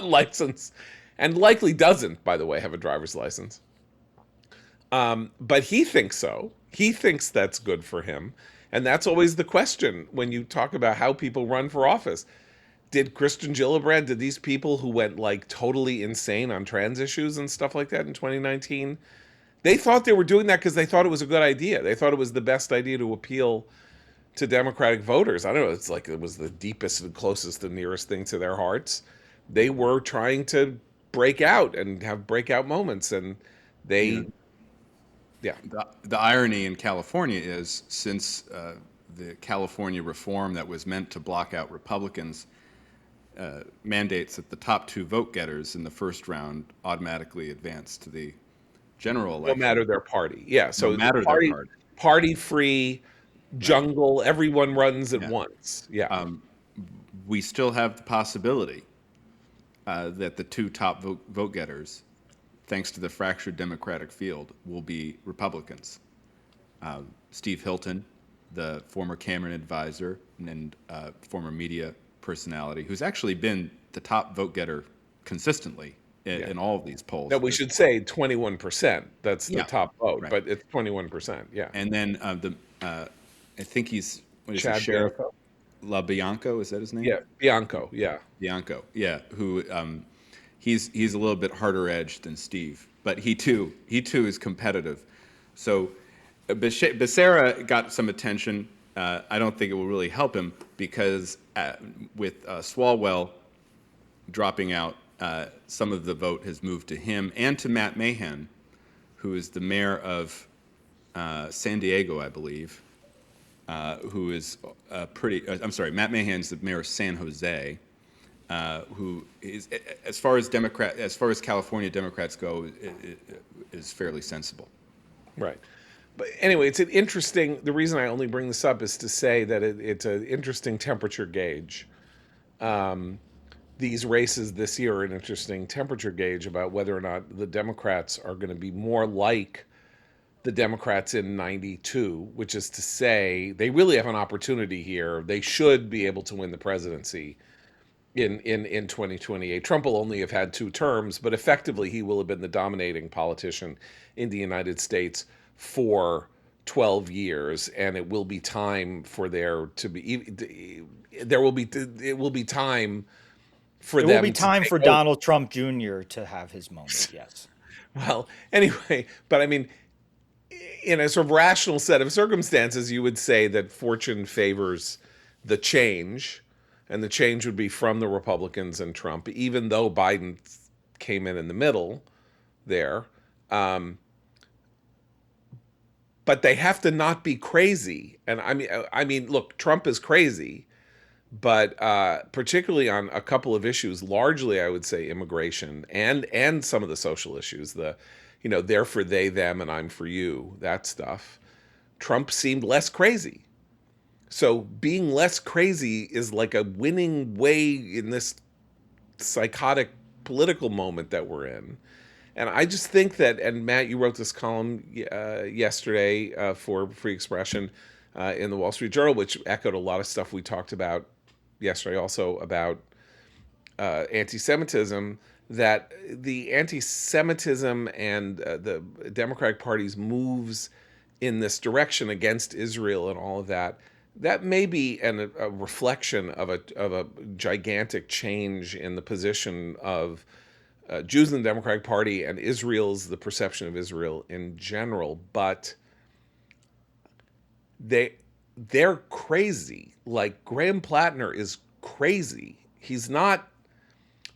license, and likely doesn't, by the way, have a driver's license. But he thinks so. He thinks that's good for him. And that's always the question when you talk about how people run for office. Did Kristen Gillibrand, did these people who went like totally insane on trans issues and stuff like that in 2019, they thought they were doing that because they thought it was a good idea. They thought it was the best idea to appeal to Democratic voters. I don't know. It's like it was the deepest and closest and nearest thing to their hearts. They were trying to break out and have breakout moments, and they... Yeah. The irony in California is, since the California reform that was meant to block out Republicans mandates that the top two vote getters in the first round automatically advance to the general election. No matter their party. Yeah. So no matter their party. Party-free, jungle, everyone runs at once. Yeah. We still have the possibility that the two top vote getters, thanks to the fractured Democratic field, will be Republicans. Steve Hilton, the former Cameron advisor and former media personality, who's actually been the top vote getter consistently in all of these polls. No, we should say 21%. That's the top vote, but it's 21%. Yeah. And then I think he's Chad Sheriff Bianco? LaBianco, is that his name? Yeah, Bianco. Yeah. Bianco. Yeah, who he's a little bit harder edged than Steve, but he too is competitive. So Becerra got some attention. I don't think it will really help him because with Swalwell dropping out, some of the vote has moved to him and to Matt Mahan, who is the mayor of San Diego, I believe, who is Matt Mahan's the mayor of San Jose. Who is, as far as California Democrats go, is fairly sensible. Right. But anyway, the reason I only bring this up is to say that it's an interesting temperature gauge. These races this year are an interesting temperature gauge about whether or not the Democrats are going to be more like the Democrats in 92, which is to say they really have an opportunity here. They should be able to win the presidency in 2028. Trump will only have had 2 terms, but effectively he will have been the dominating politician in the United States for 12 years, and it will be time for Donald Trump Jr. to have his moment. Yes. Well, anyway, but I mean, in a sort of rational set of circumstances, you would say that fortune favors the change. and the change would be from the Republicans and Trump, even though Biden came in the middle there. Um, but they have to not be crazy. And I mean, look, Trump is crazy, but particularly on a couple of issues, largely I would say immigration and some of the social issues, they're for they them and I'm for you, that stuff. Trump seemed less crazy. So being less crazy is like a winning way in this psychotic political moment that we're in. And I just think that, and Matt, you wrote this column yesterday for Free Expression in the Wall Street Journal, which echoed a lot of stuff we talked about yesterday, also about anti-Semitism. That the anti-Semitism and the Democratic Party's moves in this direction against Israel and all of that, that may be a reflection of a gigantic change in the position of Jews in the Democratic Party and the perception of Israel in general. But they're crazy. Like Graham Plattner is crazy. He's not.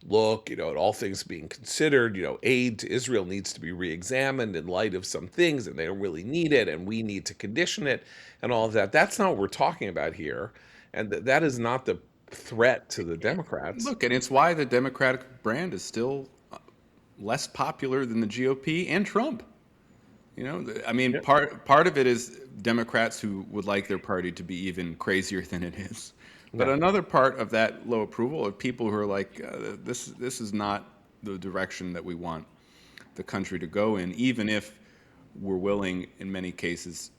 Look, all things being considered, aid to Israel needs to be reexamined in light of some things, and they don't really need it, and we need to condition it, and all of that. That's not what we're talking about here, and that is not the threat to the Democrats. Look, and it's why the Democratic brand is still less popular than the GOP and Trump. I mean, Yep. part of it is Democrats who would like their party to be even crazier than it is. But Yeah. another part of that low approval are people who are like, this is not the direction that we want the country to go in, even if we're willing, in many cases,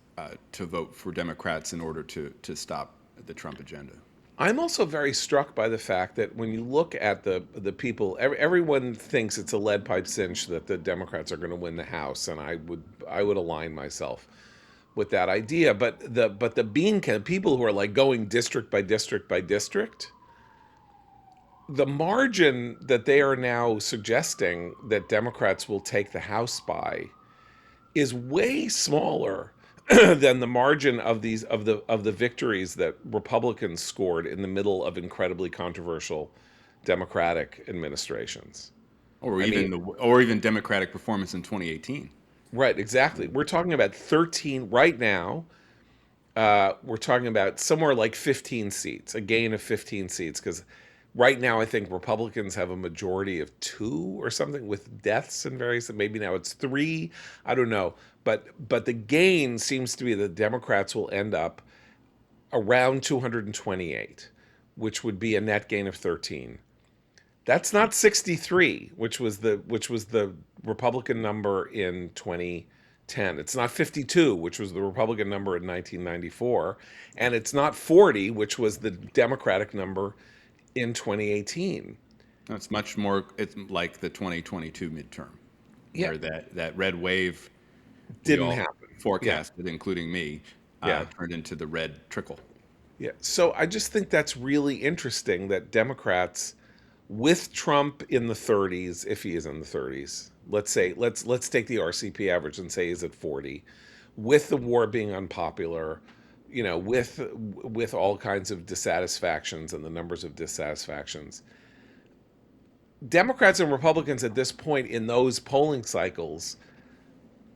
to vote for Democrats in order to stop the Trump agenda. I'm also very struck by the fact that when you look at the people, everyone thinks it's a lead pipe cinch that the Democrats are going to win the House, and I would align myself with that idea. But the bean can people who are like going district by district by district, the margin that they are now suggesting that Democrats will take the House by is way smaller than the margin of the victories that Republicans scored in the middle of incredibly controversial Democratic administrations. Or I mean, even Democratic performance in 2018. right, exactly. We're talking about 13 right now. We're talking about somewhere like 15 seats, a gain of 15 seats, because right now I think Republicans have a majority of 2 or something with deaths and various. Maybe now it's 3. I don't know, but the gain seems to be that Democrats will end up around 228, which would be a net gain of 13. That's not 63, which was the Republican number in 2010. It's not 52, which was the Republican number in 1994, and it's not 40, which was the Democratic number in 2018. It's much more. It's like the 2022 midterm, Yeah, where that red wave we didn't all happen. Yeah, forecasted, including me, yeah, turned into the red trickle. yeah. So I just think that's really interesting that Democrats, with Trump in the 30s, if he is in the 30s, let's take the RCP average and say he's at 40, with the war being unpopular, with all kinds of dissatisfactions and the numbers of dissatisfactions, Democrats and Republicans at this point in those polling cycles,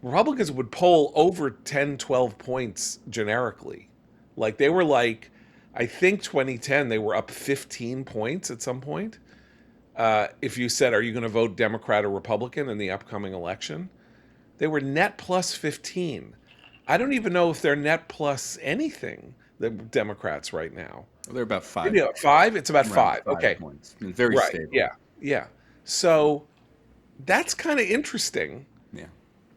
Republicans would poll over 10, 12 points generically. Like they were like, I think 2010, they were up 15 points at some point. If you said, are you going to vote Democrat or Republican in the upcoming election? They were net plus 15. I don't even know if they're net plus anything, the Democrats right now. Well, they're about Maybe 5, about 5? It's about around 5. 5 Okay. points. And very Right. stable. Yeah. Yeah. So that's kind of interesting Yeah.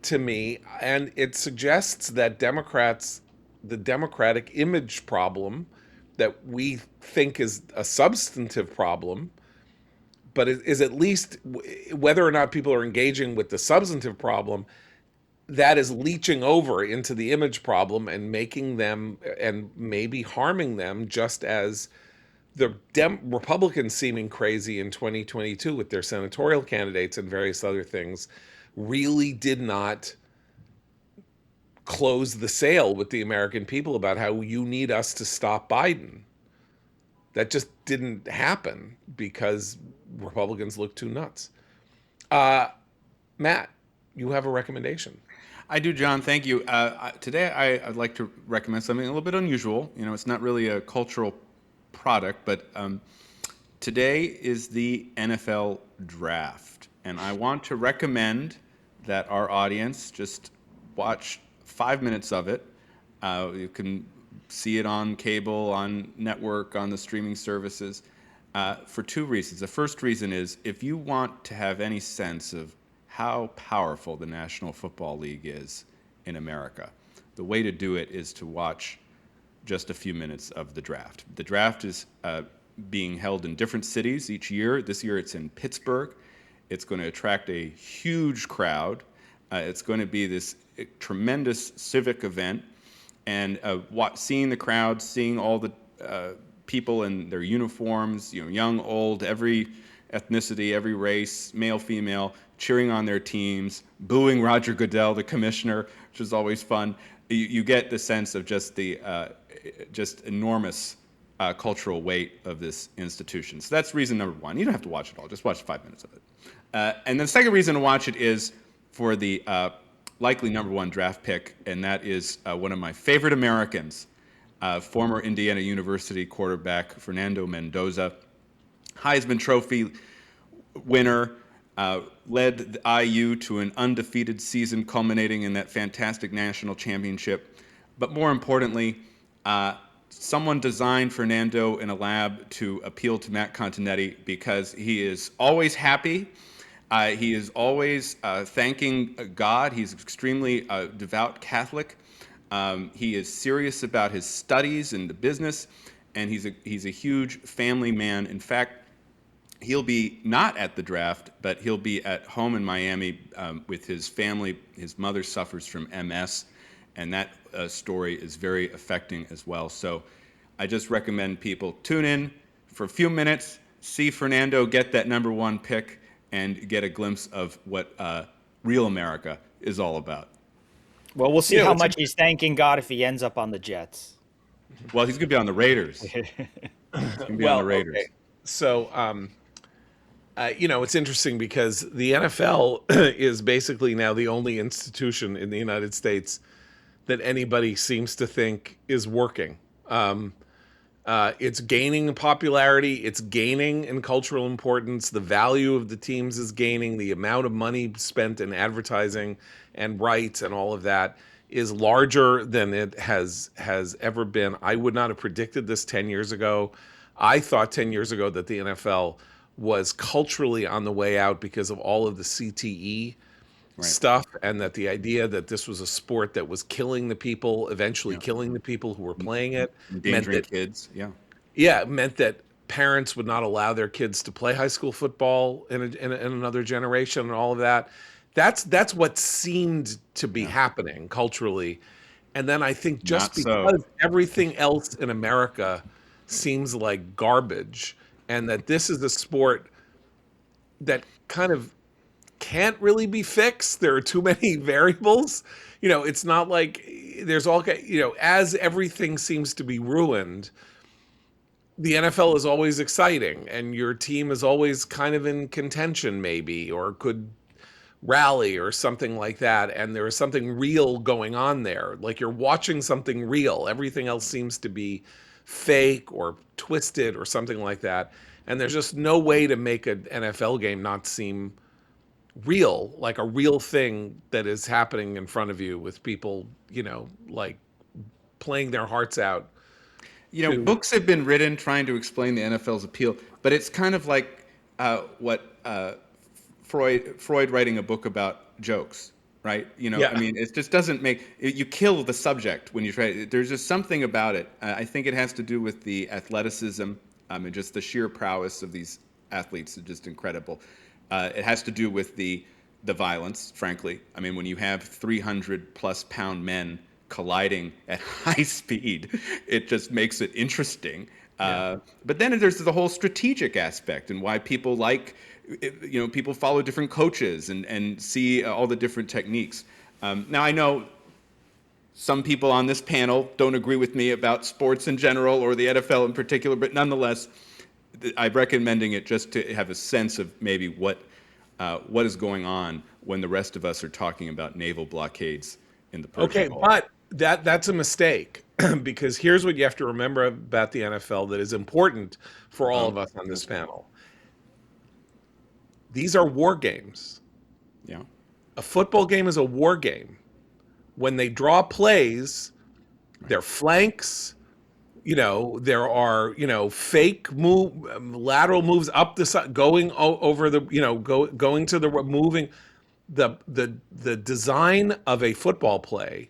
to me. And it suggests that the Democratic image problem that we think is a substantive problem, but it is at least whether or not people are engaging with the substantive problem, that is leaching over into the image problem and making them and maybe harming them, just as the Republicans seeming crazy in 2022 with their senatorial candidates and various other things really did not close the sale with the American people about how you need us to stop Biden. That just didn't happen because Republicans look too nuts. Matt, you have a recommendation. I do, John. Thank you. Today, I'd like to recommend something a little bit unusual. It's not really a cultural product, but today is the NFL draft. And I want to recommend that our audience just watch 5 minutes of it. You can see it on cable, on network, on the streaming services for two reasons. The first reason is if you want to have any sense of how powerful the National Football League is in America, the way to do it is to watch just a few minutes of the draft. The draft is being held in different cities each year. This year it's in Pittsburgh. It's going to attract a huge crowd. It's going to be this tremendous civic event. And seeing the crowd, seeing all the people in their uniforms, young, old, every ethnicity, every race, male, female, cheering on their teams, booing Roger Goodell, the commissioner, which is always fun. You get the sense of just the just enormous cultural weight of this institution. So that's reason number one. You don't have to watch it all. Just watch 5 minutes of it. And the second reason to watch it is for the likely number one draft pick, and that is one of my favorite Americans, former Indiana University quarterback Fernando Mendoza, Heisman Trophy winner, led the IU to an undefeated season culminating in that fantastic national championship. But more importantly, someone designed Fernando in a lab to appeal to Matt Continetti because he is always happy. He is always thanking God. He's extremely devout Catholic. He is serious about his studies and the business, and he's a huge family man. In fact, he'll be not at the draft, but he'll be at home in Miami with his family. His mother suffers from MS, and that story is very affecting as well. So I just recommend people tune in for a few minutes, see Fernando get that number one pick, and get a glimpse of what real America is all about. Well, we'll see how much he's thanking God if he ends up on the Jets. Well, he's going to be on the Raiders. He's going to be on the Raiders. Okay. So, it's interesting because the NFL is basically now the only institution in the United States that anybody seems to think is working. It's gaining in popularity. It's gaining in cultural importance. The value of the teams is gaining. The amount of money spent in advertising and rights and all of that is larger than it has ever been. I would not have predicted this 10 years ago. I thought 10 years ago that the NFL was culturally on the way out because of all of the CTE stuff, and that the idea that this was a sport that was killing the people, eventually killing the people who were playing it, endangering kids. Meant that parents would not allow their kids to play high school football in another generation, and all of that. That's what seemed to be happening culturally. And then I think just because everything else in America seems like garbage, and that this is a sport that kind of can't really be fixed. There are too many variables. It's not like there's all, as everything seems to be ruined, the NFL is always exciting, and your team is always kind of in contention maybe, or could rally or something like that. And there is something real going on there. Like you're watching something real. Everything else seems to be fake or twisted or something like that. And there's just no way to make an NFL game not seem real, like a real thing that is happening in front of you with people, like playing their hearts out. Books have been written trying to explain the NFL's appeal, but it's kind of like what Freud writing a book about jokes, right? I mean, it just doesn't you kill the subject when you try. There's just something about it. I think it has to do with the athleticism and just the sheer prowess of these athletes is just incredible. It has to do with the violence, frankly. I mean, when you have 300+ pound men colliding at high speed, it just makes it interesting. But then there's the whole strategic aspect and why people people follow different coaches and see all the different techniques. Now I know some people on this panel don't agree with me about sports in general or the NFL in particular, but nonetheless, I'm recommending it just to have a sense of maybe what is going on when the rest of us are talking about naval blockades in the Persian Gulf. But that's a mistake because here's what you have to remember about the NFL that is important for all of us on this panel. These are war games. Yeah. A football game is a war game. When they draw plays, they're flanks. There are, fake lateral moves up the side, going over the, going to the moving. The design of a football play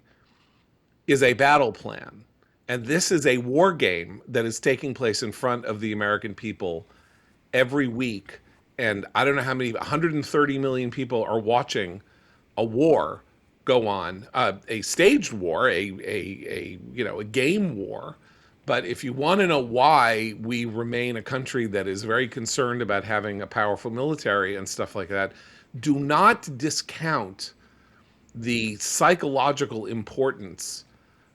is a battle plan. And this is a war game that is taking place in front of the American people every week. And I don't know how many, 130 million people are watching a war go on, a staged war, a game war. But if you want to know why we remain a country that is very concerned about having a powerful military and stuff like that, do not discount the psychological importance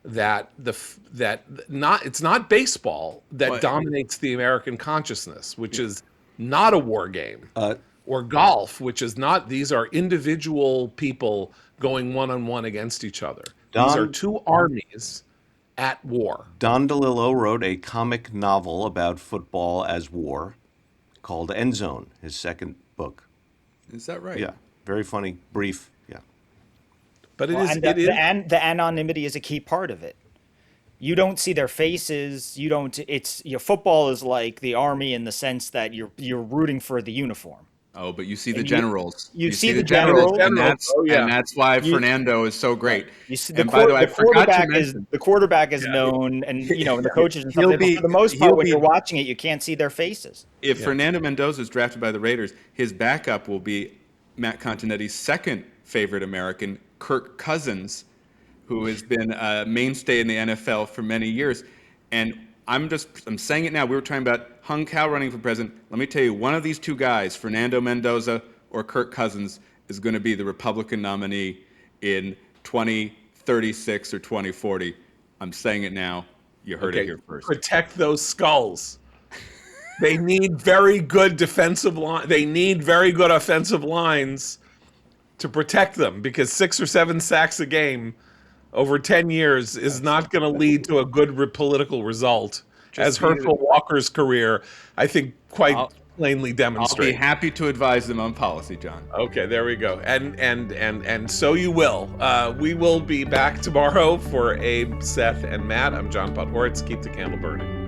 that it's not baseball that dominates the American consciousness, which is not a war game, or golf, which is not. These are individual people going one-on-one against each other. These are two armies at war. Don DeLillo wrote a comic novel about football as war called End Zone, his second book. Is that right? Yeah. Very funny, brief. Yeah. But the anonymity is a key part of it. You don't see their faces. You don't. It's football is like the army in the sense that you're rooting for the uniform. Oh, but you see the generals. You see the generals, and that's why Fernando is so great. You see the quarterback is known, and and the coaches and stuff. But for the most part, when you're watching it, you can't see their faces. If Fernando Mendoza is drafted by the Raiders, his backup will be Matt Continetti's second favorite American, Kirk Cousins, who has been a mainstay in the NFL for many years. And I'm saying it now. We were talking about Hung Cao running for president. Let me tell you, one of these two guys, Fernando Mendoza or Kirk Cousins, is going to be the Republican nominee in 2036 or 2040. I'm saying it now. You heard it here first. Protect those skulls. They need very good defensive line. They need very good offensive lines to protect them, because 6 or 7 sacks a game over 10 years is not going to lead to a good political result, as Herschel Walker's career, I think, quite plainly demonstrates. I'll be happy to advise them on policy, John. Okay, there we go. And so you will. We will be back tomorrow for Abe, Seth, and Matt. I'm John Podhoretz. Keep the candle burning.